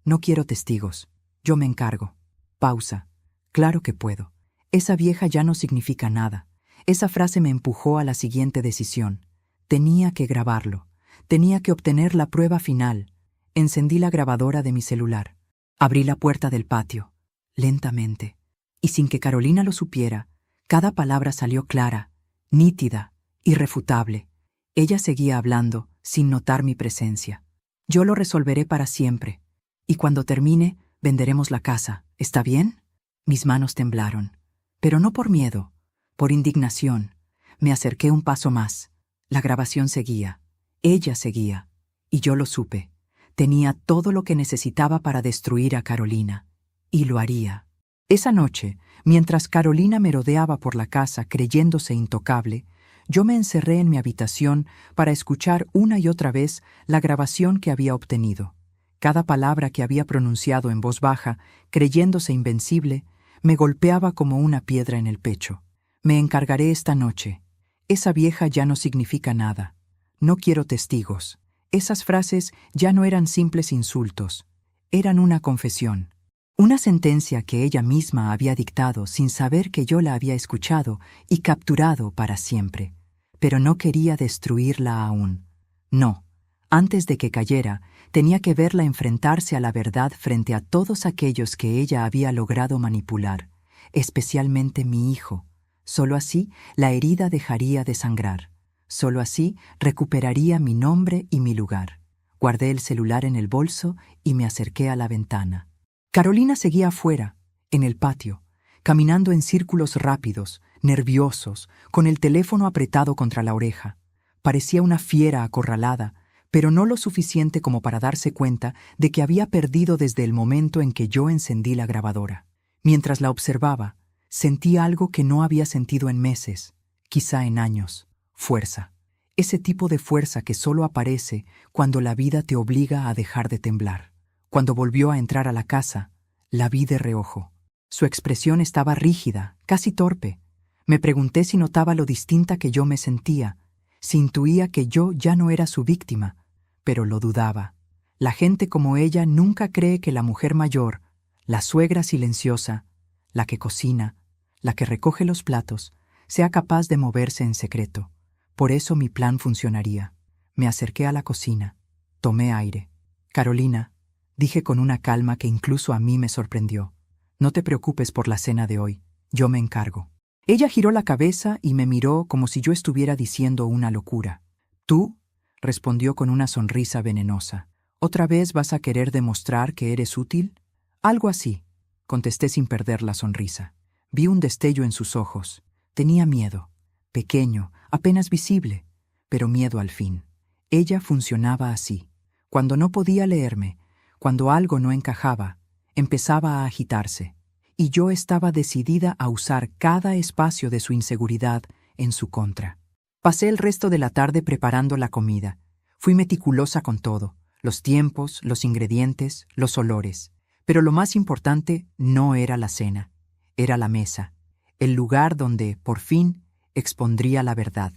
No quiero testigos. Yo me encargo. Pausa. Claro que puedo. Esa vieja ya no significa nada. Esa frase me empujó a la siguiente decisión. Tenía que grabarlo. Tenía que obtener la prueba final. Encendí la grabadora de mi celular. Abrí la puerta del patio, lentamente, y sin que Carolina lo supiera, cada palabra salió clara, nítida, irrefutable. Ella seguía hablando, sin notar mi presencia. Yo lo resolveré para siempre, y cuando termine, venderemos la casa. ¿Está bien? Mis manos temblaron, pero no por miedo, por indignación. Me acerqué un paso más. La grabación seguía. Ella seguía, y yo lo supe. Tenía todo lo que necesitaba para destruir a Carolina, y lo haría. Esa noche, mientras Carolina merodeaba por la casa creyéndose intocable, yo me encerré en mi habitación para escuchar una y otra vez la grabación que había obtenido. Cada palabra que había pronunciado en voz baja, creyéndose invencible, me golpeaba como una piedra en el pecho. Me encargaré esta noche. Esa vieja ya no significa nada. No quiero testigos. Esas frases ya no eran simples insultos. Eran una confesión. Una sentencia que ella misma había dictado sin saber que yo la había escuchado y capturado para siempre. Pero no quería destruirla aún. No. Antes de que cayera, tenía que verla enfrentarse a la verdad frente a todos aquellos que ella había logrado manipular, especialmente mi hijo. Solo así la herida dejaría de sangrar. Solo así recuperaría mi nombre y mi lugar. Guardé el celular en el bolso y me acerqué a la ventana. Carolina seguía afuera, en el patio, caminando en círculos rápidos, nerviosos, con el teléfono apretado contra la oreja. Parecía una fiera acorralada, pero no lo suficiente como para darse cuenta de que había perdido desde el momento en que yo encendí la grabadora. Mientras la observaba, sentí algo que no había sentido en meses, quizá en años. Fuerza. Ese tipo de fuerza que solo aparece cuando la vida te obliga a dejar de temblar. Cuando volvió a entrar a la casa, la vi de reojo. Su expresión estaba rígida, casi torpe. Me pregunté si notaba lo distinta que yo me sentía, si intuía que yo ya no era su víctima, pero lo dudaba. La gente como ella nunca cree que la mujer mayor, la suegra silenciosa, la que cocina, la que recoge los platos, sea capaz de moverse en secreto. Por eso mi plan funcionaría. Me acerqué a la cocina. Tomé aire. Carolina, dije con una calma que incluso a mí me sorprendió. No te preocupes por la cena de hoy. Yo me encargo. Ella giró la cabeza y me miró como si yo estuviera diciendo una locura. ¿Tú? Respondió con una sonrisa venenosa. ¿Otra vez vas a querer demostrar que eres útil? Algo así, contesté sin perder la sonrisa. Vi un destello en sus ojos. Tenía miedo. Pequeño, apenas visible, pero miedo al fin. Ella funcionaba así. Cuando no podía leerme, cuando algo no encajaba, empezaba a agitarse, y yo estaba decidida a usar cada espacio de su inseguridad en su contra. Pasé el resto de la tarde preparando la comida. Fui meticulosa con todo, los tiempos, los ingredientes, los olores. Pero lo más importante no era la cena, era la mesa, el lugar donde, por fin, expondría la verdad.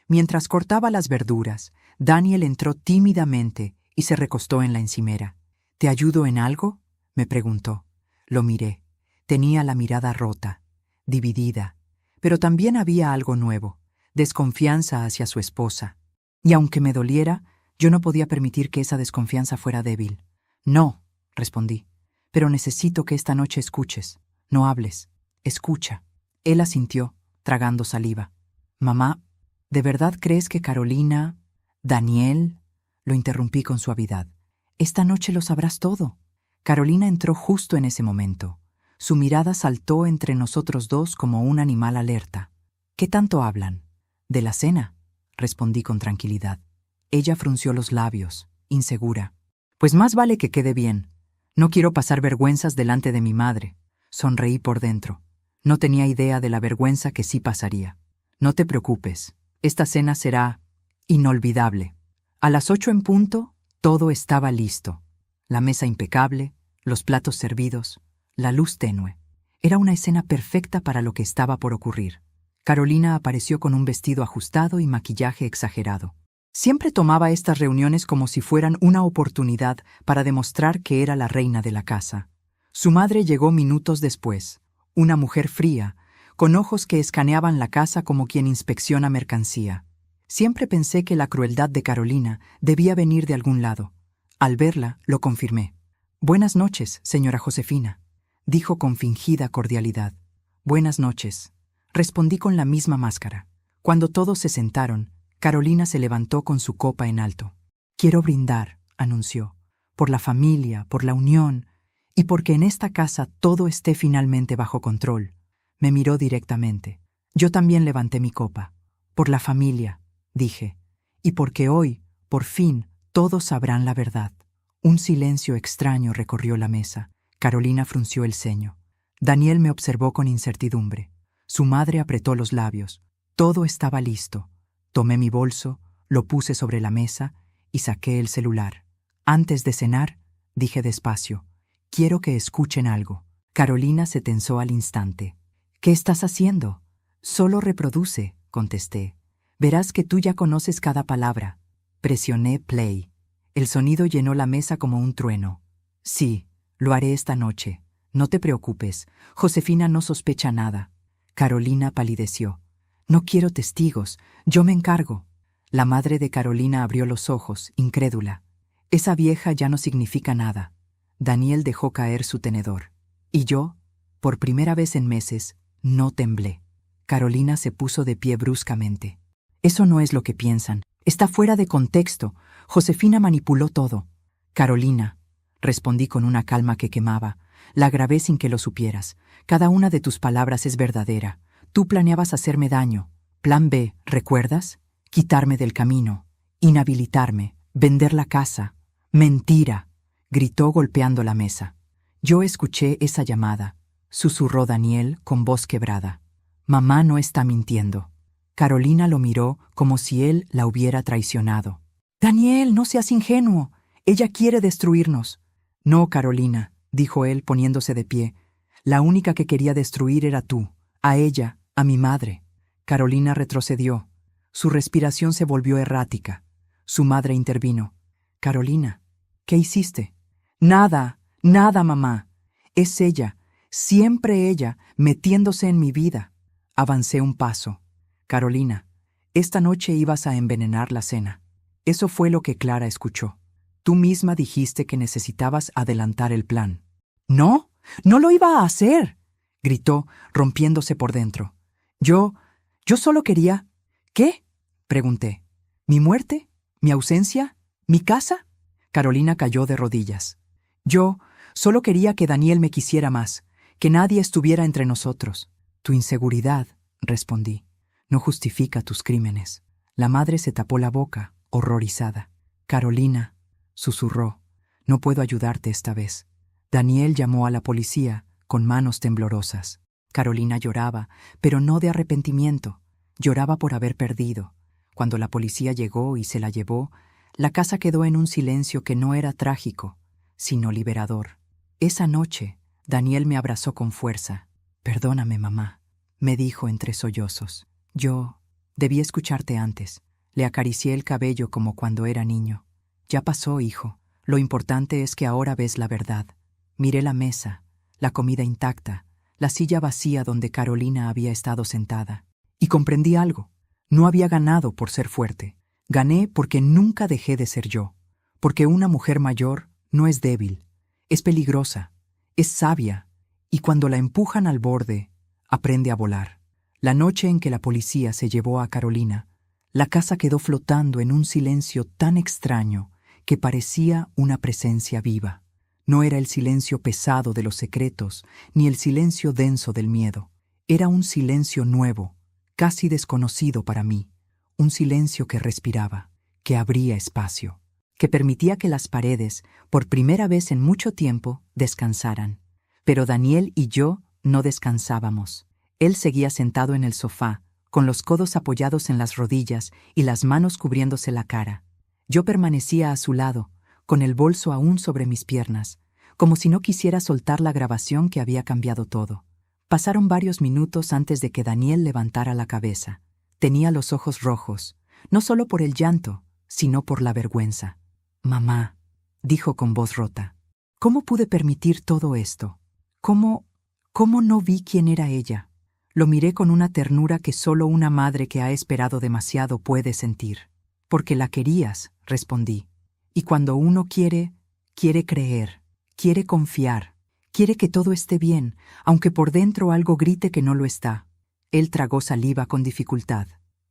Mientras cortaba las verduras, Daniel entró tímidamente y se recostó en la encimera. ¿Te ayudo en algo?, me preguntó. Lo miré. Tenía la mirada rota, dividida, pero también había algo nuevo, desconfianza hacia su esposa. Y aunque me doliera, yo no podía permitir que esa desconfianza fuera débil. No, respondí, pero necesito que esta noche escuches. No hables. Escucha. Él asintió, tragando saliva. Mamá, ¿de verdad crees que Carolina, Daniel? Lo interrumpí con suavidad. Esta noche lo sabrás todo. Carolina entró justo en ese momento. Su mirada saltó entre nosotros dos como un animal alerta. ¿Qué tanto hablan? De la cena, respondí con tranquilidad. Ella frunció los labios, insegura. Pues más vale que quede bien. No quiero pasar vergüenzas delante de mi madre. Sonreí por dentro. No tenía idea de la vergüenza que sí pasaría. No te preocupes. Esta cena será inolvidable. A las 8 en punto, todo estaba listo. La mesa impecable, los platos servidos, la luz tenue. Era una escena perfecta para lo que estaba por ocurrir. Carolina apareció con un vestido ajustado y maquillaje exagerado. Siempre tomaba estas reuniones como si fueran una oportunidad para demostrar que era la reina de la casa. Su madre llegó minutos después, una mujer fría, con ojos que escaneaban la casa como quien inspecciona mercancía. Siempre pensé que la crueldad de Carolina debía venir de algún lado. Al verla, lo confirmé. «Buenas noches, señora Josefina», dijo con fingida cordialidad. «Buenas noches», respondí con la misma máscara. Cuando todos se sentaron, Carolina se levantó con su copa en alto. «Quiero brindar», anunció, «por la familia, por la unión, y porque en esta casa todo esté finalmente bajo control». Me miró directamente. Yo también levanté mi copa. «Por la familia», dije, «y porque hoy, por fin, todos sabrán la verdad». Un silencio extraño recorrió la mesa. Carolina frunció el ceño. Daniel me observó con incertidumbre. Su madre apretó los labios. Todo estaba listo. Tomé mi bolso, lo puse sobre la mesa y saqué el celular. «Antes de cenar», dije despacio, «quiero que escuchen algo». Carolina se tensó al instante. «¿Qué estás haciendo?» «Solo reproduce», contesté. «Verás que tú ya conoces cada palabra». Presioné play. El sonido llenó la mesa como un trueno. «Sí, lo haré esta noche. No te preocupes. Josefina no sospecha nada». Carolina palideció. «No quiero testigos. Yo me encargo». La madre de Carolina abrió los ojos, incrédula. «Esa vieja ya no significa nada». Daniel dejó caer su tenedor. Y yo, por primera vez en meses, no temblé. Carolina se puso de pie bruscamente. «Eso no es lo que piensan. Está fuera de contexto. Josefina manipuló todo». «Carolina», respondí con una calma que quemaba, «la grabé sin que lo supieras. Cada una de tus palabras es verdadera. Tú planeabas hacerme daño. Plan B, ¿recuerdas? Quitarme del camino, inhabilitarme, vender la casa. Mentira», gritó golpeando la mesa. Yo escuché esa llamada, susurró Daniel con voz quebrada. «Mamá no está mintiendo». Carolina lo miró como si él la hubiera traicionado. «Daniel, no seas ingenuo. Ella quiere destruirnos». «No, Carolina», dijo él poniéndose de pie. «La única que quería destruir era tú, a ella, a mi madre». Carolina retrocedió. Su respiración se volvió errática. Su madre intervino. «Carolina, ¿qué hiciste?» «Nada, nada, mamá. Es ella, siempre ella, metiéndose en mi vida». Avancé un paso. «Carolina, esta noche ibas a envenenar la cena». Eso fue lo que Clara escuchó. «Tú misma dijiste que necesitabas adelantar el plan». «No, no lo iba a hacer», gritó, rompiéndose por dentro. Yo solo quería... ¿Qué?», pregunté. «¿Mi muerte? ¿Mi ausencia? ¿Mi casa?». Carolina cayó de rodillas. «Yo solo quería que Daniel me quisiera más, que nadie estuviera entre nosotros». «Tu inseguridad», respondí, «no justifica tus crímenes». La madre se tapó la boca, horrorizada. «Carolina», susurró, «no puedo ayudarte esta vez». Daniel llamó a la policía, con manos temblorosas. Carolina lloraba, pero no de arrepentimiento. Lloraba por haber perdido. Cuando la policía llegó y se la llevó, la casa quedó en un silencio que no era trágico, sino liberador. Esa noche, Daniel me abrazó con fuerza. «Perdóname, mamá», me dijo entre sollozos. «Yo debí escucharte antes». Le acaricié el cabello como cuando era niño. «Ya pasó, hijo. Lo importante es que ahora ves la verdad». Miré la mesa, la comida intacta, la silla vacía donde Carolina había estado sentada. Y comprendí algo. No había ganado por ser fuerte. Gané porque nunca dejé de ser yo. Porque una mujer mayor no es débil, es peligrosa, es sabia, y cuando la empujan al borde, aprende a volar. La noche en que la policía se llevó a Carolina, la casa quedó flotando en un silencio tan extraño que parecía una presencia viva. No era el silencio pesado de los secretos, ni el silencio denso del miedo. Era un silencio nuevo, casi desconocido para mí. Un silencio que respiraba, que abría espacio, que permitía que las paredes, por primera vez en mucho tiempo, descansaran. Pero Daniel y yo no descansábamos. Él seguía sentado en el sofá, con los codos apoyados en las rodillas y las manos cubriéndose la cara. Yo permanecía a su lado, con el bolso aún sobre mis piernas, como si no quisiera soltar la grabación que había cambiado todo. Pasaron varios minutos antes de que Daniel levantara la cabeza. Tenía los ojos rojos, no solo por el llanto, sino por la vergüenza. «Mamá», dijo con voz rota, «¿cómo pude permitir todo esto? ¿Cómo no vi quién era ella?» Lo miré con una ternura que solo una madre que ha esperado demasiado puede sentir. «Porque la querías», respondí. «Y cuando uno quiere creer, quiere confiar, quiere que todo esté bien, aunque por dentro algo grite que no lo está». Él tragó saliva con dificultad.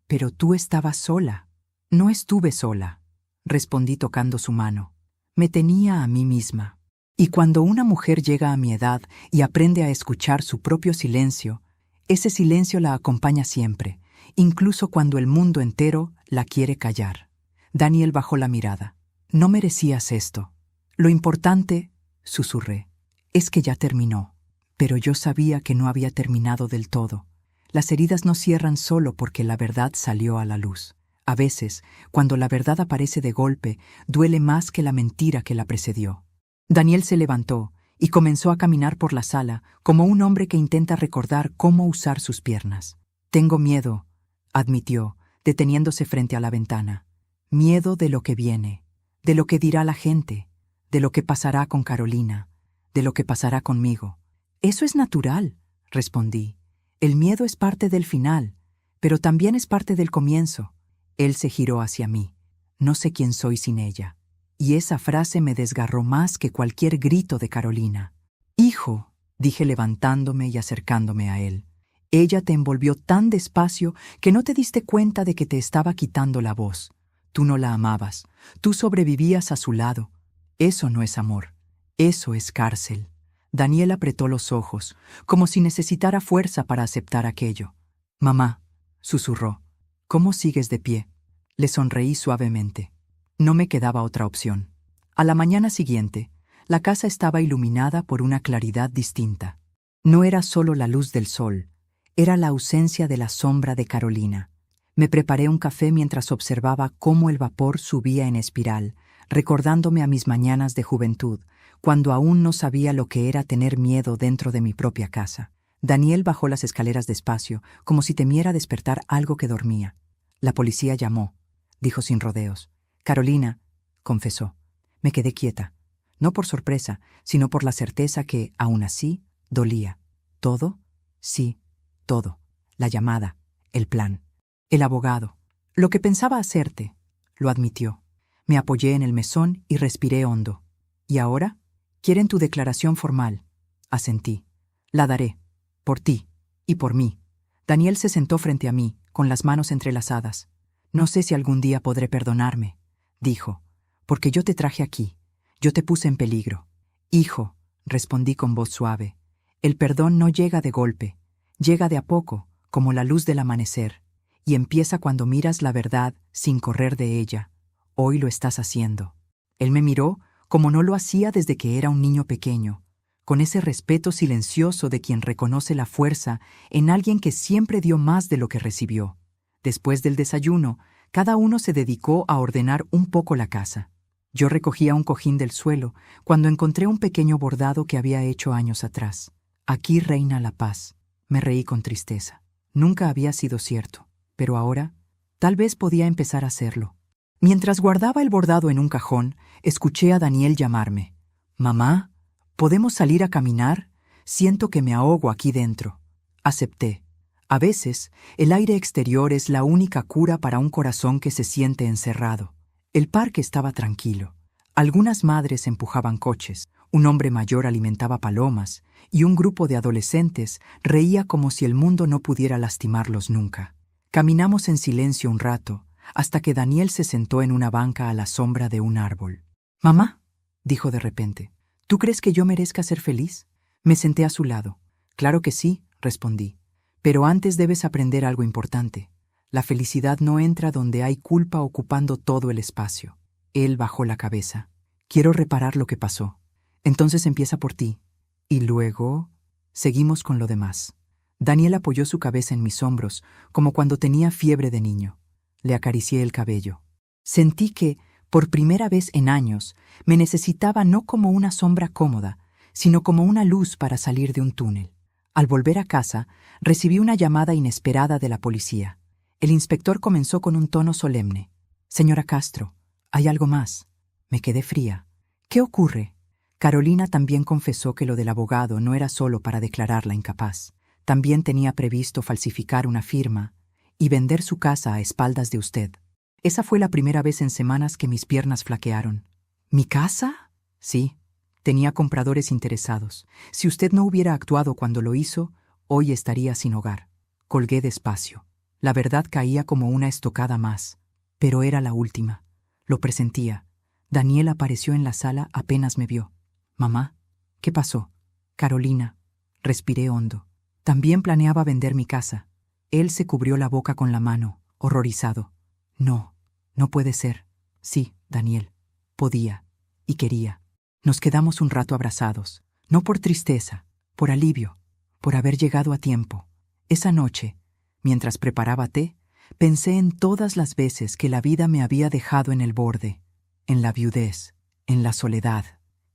«Pero tú estabas sola». «No estuve sola», respondí tocando su mano. «Me tenía a mí misma». Y cuando una mujer llega a mi edad y aprende a escuchar su propio silencio, ese silencio la acompaña siempre, incluso cuando el mundo entero la quiere callar. Daniel bajó la mirada. «No merecías esto. Lo importante», susurré, «es que ya terminó». Pero yo sabía que no había terminado del todo. Las heridas no cierran solo porque la verdad salió a la luz. A veces, cuando la verdad aparece de golpe, duele más que la mentira que la precedió. Daniel se levantó y comenzó a caminar por la sala como un hombre que intenta recordar cómo usar sus piernas. «Tengo miedo», admitió, deteniéndose frente a la ventana. «Miedo de lo que viene, de lo que dirá la gente, de lo que pasará con Carolina, de lo que pasará conmigo». «Eso es natural», respondí. «El miedo es parte del final, pero también es parte del comienzo». Él se giró hacia mí. «No sé quién soy sin ella». Y esa frase me desgarró más que cualquier grito de Carolina. «Hijo», dije levantándome y acercándome a él, «ella te envolvió tan despacio que no te diste cuenta de que te estaba quitando la voz. Tú no la amabas, tú sobrevivías a su lado. Eso no es amor, eso es cárcel». Daniel apretó los ojos, como si necesitara fuerza para aceptar aquello. «Mamá», susurró, «¿cómo sigues de pie?» Le sonreí suavemente. No me quedaba otra opción. A la mañana siguiente, la casa estaba iluminada por una claridad distinta. No era solo la luz del sol, era la ausencia de la sombra de Carolina. Me preparé un café mientras observaba cómo el vapor subía en espiral, recordándome a mis mañanas de juventud, cuando aún no sabía lo que era tener miedo dentro de mi propia casa. Daniel bajó las escaleras despacio, como si temiera despertar algo que dormía. «La policía llamó», dijo sin rodeos. «Carolina», confesó. Me quedé quieta, no por sorpresa, sino por la certeza que, aún así, dolía. ¿Todo? Sí, todo. La llamada, el plan, el abogado. «Lo que pensaba hacerte», lo admitió. Me apoyé en el mesón y respiré hondo. «¿Y ahora? Quieren tu declaración formal». Asentí. «La daré. Por ti. Y por mí». Daniel se sentó frente a mí, con las manos entrelazadas. «No sé si algún día podré perdonarme», dijo, «porque yo te traje aquí. Yo te puse en peligro». «Hijo», respondí con voz suave, «el perdón no llega de golpe. Llega de a poco, como la luz del amanecer, y empieza cuando miras la verdad sin correr de ella. Hoy lo estás haciendo». Él me miró como no lo hacía desde que era un niño pequeño, con ese respeto silencioso de quien reconoce la fuerza en alguien que siempre dio más de lo que recibió. Después del desayuno, cada uno se dedicó a ordenar un poco la casa. Yo recogía un cojín del suelo cuando encontré un pequeño bordado que había hecho años atrás. «Aquí reina la paz». Me reí con tristeza. Nunca había sido cierto, pero ahora, tal vez podía empezar a hacerlo. Mientras guardaba el bordado en un cajón, escuché a Daniel llamarme. «Mamá, ¿podemos salir a caminar? Siento que me ahogo aquí dentro». Acepté. A veces, el aire exterior es la única cura para un corazón que se siente encerrado. El parque estaba tranquilo. Algunas madres empujaban coches, un hombre mayor alimentaba palomas y un grupo de adolescentes reía como si el mundo no pudiera lastimarlos nunca. Caminamos en silencio un rato, hasta que Daniel se sentó en una banca a la sombra de un árbol. «Mamá», dijo de repente, ¿Tú crees que yo merezca ser feliz? Me senté a su lado. Claro que sí, respondí. Pero antes debes aprender algo importante. La felicidad no entra donde hay culpa ocupando todo el espacio. Él bajó la cabeza. Quiero reparar lo que pasó. Entonces empieza por ti. Y luego seguimos con lo demás. Daniel apoyó su cabeza en mis hombros, como cuando tenía fiebre de niño. Le acaricié el cabello. Sentí que, por primera vez en años, me necesitaba no como una sombra cómoda, sino como una luz para salir de un túnel. Al volver a casa, recibí una llamada inesperada de la policía. El inspector comenzó con un tono solemne. «Señora Castro, hay algo más». Me quedé fría. «¿Qué ocurre?» Carolina también confesó que lo del abogado no era solo para declararla incapaz. También tenía previsto falsificar una firma y vender su casa a espaldas de usted. Esa fue la primera vez en semanas que mis piernas flaquearon. ¿Mi casa? Sí. Tenía compradores interesados. Si usted no hubiera actuado cuando lo hizo, hoy estaría sin hogar. Colgué despacio. La verdad caía como una estocada más. Pero era la última. Lo presentía. Daniel apareció en la sala apenas me vio. «Mamá, ¿qué pasó?» «Carolina». Respiré hondo. También planeaba vender mi casa. Él se cubrió la boca con la mano, horrorizado. «No, no puede ser». «Sí, Daniel. Podía. Y quería». Nos quedamos un rato abrazados. No por tristeza, por alivio, por haber llegado a tiempo. Esa noche, mientras preparaba té, pensé en todas las veces que la vida me había dejado en el borde, en la viudez, en la soledad,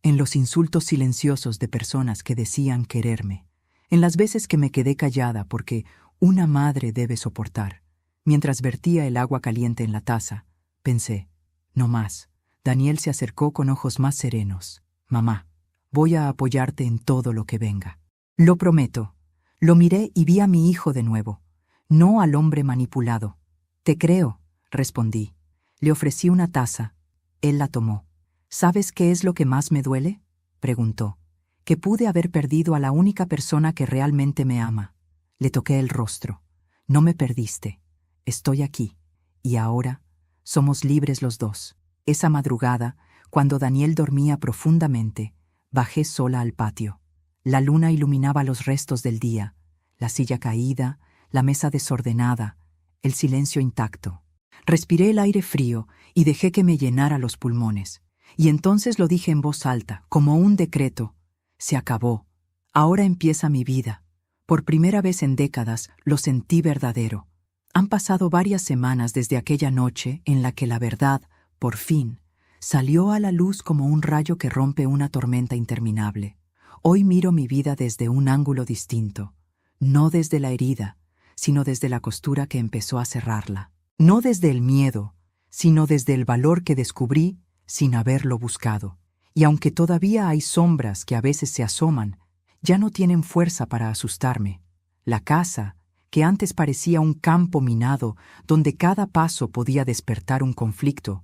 en los insultos silenciosos de personas que decían quererme, en las veces que me quedé callada porque una madre debe soportar. Mientras vertía el agua caliente en la taza, pensé, no más. Daniel se acercó con ojos más serenos. «Mamá, voy a apoyarte en todo lo que venga». «Lo prometo». Lo miré y vi a mi hijo de nuevo, no al hombre manipulado. «Te creo», respondí. Le ofrecí una taza. Él la tomó. «¿Sabes qué es lo que más me duele?», preguntó. «Que pude haber perdido a la única persona que realmente me ama». Le toqué el rostro. «No me perdiste. Estoy aquí. Y ahora somos libres los dos». Esa madrugada, cuando Daniel dormía profundamente, bajé sola al patio. La luna iluminaba los restos del día, la silla caída, la mesa desordenada, el silencio intacto. Respiré el aire frío y dejé que me llenara los pulmones. Y entonces lo dije en voz alta, como un decreto. Se acabó. Ahora empieza mi vida. Por primera vez en décadas lo sentí verdadero. Han pasado varias semanas desde aquella noche en la que la verdad, por fin, salió a la luz como un rayo que rompe una tormenta interminable. Hoy miro mi vida desde un ángulo distinto, no desde la herida, sino desde la costura que empezó a cerrarla. No desde el miedo, sino desde el valor que descubrí sin haberlo buscado. Y aunque todavía hay sombras que a veces se asoman, ya no tienen fuerza para asustarme. La casa, que antes parecía un campo minado donde cada paso podía despertar un conflicto,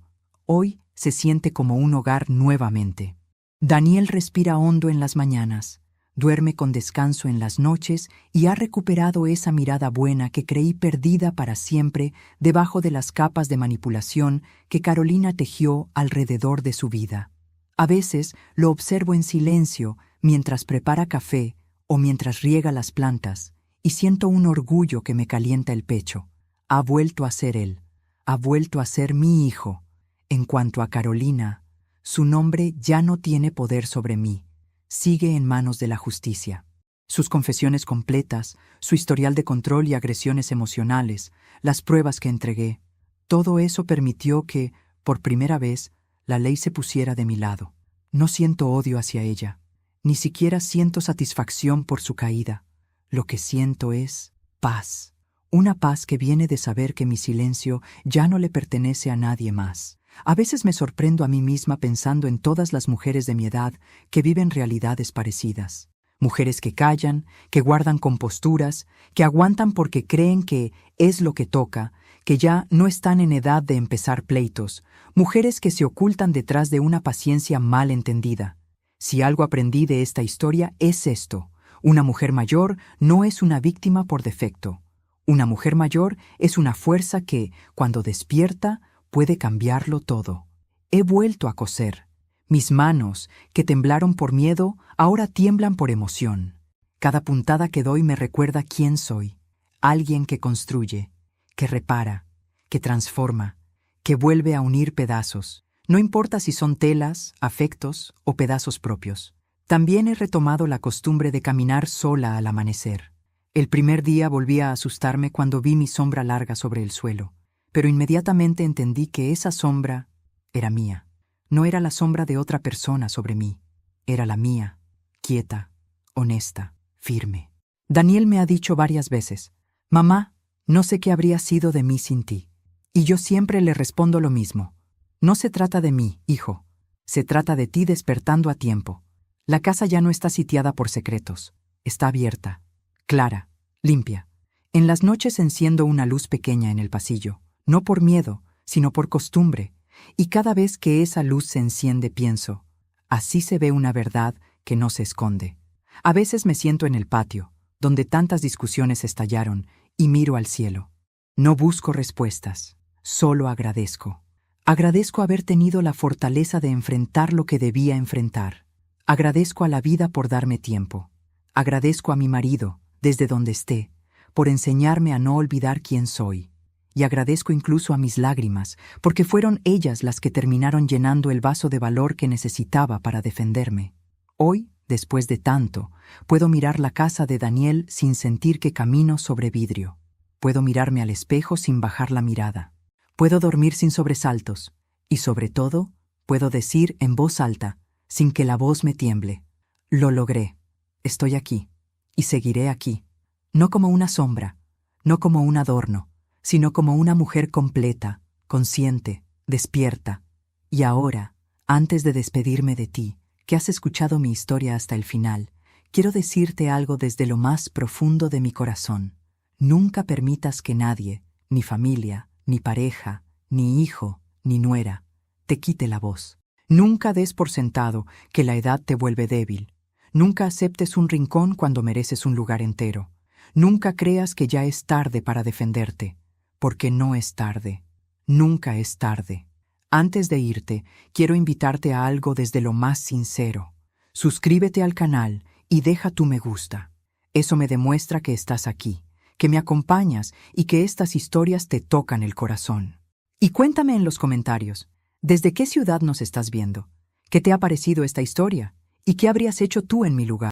hoy se siente como un hogar nuevamente. Daniel respira hondo en las mañanas, duerme con descanso en las noches y ha recuperado esa mirada buena que creí perdida para siempre debajo de las capas de manipulación que Carolina tejió alrededor de su vida. A veces lo observo en silencio mientras prepara café o mientras riega las plantas y siento un orgullo que me calienta el pecho. Ha vuelto a ser él, ha vuelto a ser mi hijo. En cuanto a Carolina, su nombre ya no tiene poder sobre mí. Sigue en manos de la justicia. Sus confesiones completas, su historial de control y agresiones emocionales, las pruebas que entregué, todo eso permitió que, por primera vez, la ley se pusiera de mi lado. No siento odio hacia ella. Ni siquiera siento satisfacción por su caída. Lo que siento es paz. Una paz que viene de saber que mi silencio ya no le pertenece a nadie más. A veces me sorprendo a mí misma pensando en todas las mujeres de mi edad que viven realidades parecidas. Mujeres que callan, que guardan composturas, que aguantan porque creen que es lo que toca, que ya no están en edad de empezar pleitos. Mujeres que se ocultan detrás de una paciencia mal entendida. Si algo aprendí de esta historia es esto. Una mujer mayor no es una víctima por defecto. Una mujer mayor es una fuerza que, cuando despierta, puede cambiarlo todo. He vuelto a coser. Mis manos, que temblaron por miedo, ahora tiemblan por emoción. Cada puntada que doy me recuerda quién soy. Alguien que construye, que repara, que transforma, que vuelve a unir pedazos. No importa si son telas, afectos o pedazos propios. También he retomado la costumbre de caminar sola al amanecer. El primer día volví a asustarme cuando vi mi sombra larga sobre el suelo, pero inmediatamente entendí que esa sombra era mía. No era la sombra de otra persona sobre mí, era la mía, quieta, honesta, firme. Daniel me ha dicho varias veces, «Mamá, no sé qué habría sido de mí sin ti». Y yo siempre le respondo lo mismo. No se trata de mí, hijo. Se trata de ti despertando a tiempo. La casa ya no está sitiada por secretos. Está abierta, clara, limpia. En las noches enciendo una luz pequeña en el pasillo, no por miedo, sino por costumbre. Y cada vez que esa luz se enciende pienso, así se ve una verdad que no se esconde. A veces me siento en el patio, donde tantas discusiones estallaron, y miro al cielo. No busco respuestas, solo agradezco. Agradezco haber tenido la fortaleza de enfrentar lo que debía enfrentar. Agradezco a la vida por darme tiempo. Agradezco a mi marido, desde donde esté, por enseñarme a no olvidar quién soy. Y agradezco incluso a mis lágrimas, porque fueron ellas las que terminaron llenando el vaso de valor que necesitaba para defenderme. Hoy, después de tanto, puedo mirar la casa de Daniel sin sentir que camino sobre vidrio. Puedo mirarme al espejo sin bajar la mirada. Puedo dormir sin sobresaltos. Y sobre todo, puedo decir en voz alta, sin que la voz me tiemble, «Lo logré. Estoy aquí. Y seguiré aquí. No como una sombra, no como un adorno, sino como una mujer completa, consciente, despierta. Y ahora, antes de despedirme de ti, que has escuchado mi historia hasta el final, quiero decirte algo desde lo más profundo de mi corazón. Nunca permitas que nadie, ni familia, ni pareja, ni hijo, ni nuera, te quite la voz. Nunca des por sentado que la edad te vuelve débil. Nunca aceptes un rincón cuando mereces un lugar entero. Nunca creas que ya es tarde para defenderte. Porque no es tarde. Nunca es tarde. Antes de irte, quiero invitarte a algo desde lo más sincero. Suscríbete al canal y deja tu me gusta. Eso me demuestra que estás aquí, que me acompañas y que estas historias te tocan el corazón. Y cuéntame en los comentarios, ¿desde qué ciudad nos estás viendo? ¿Qué te ha parecido esta historia? ¿Y qué habrías hecho tú en mi lugar?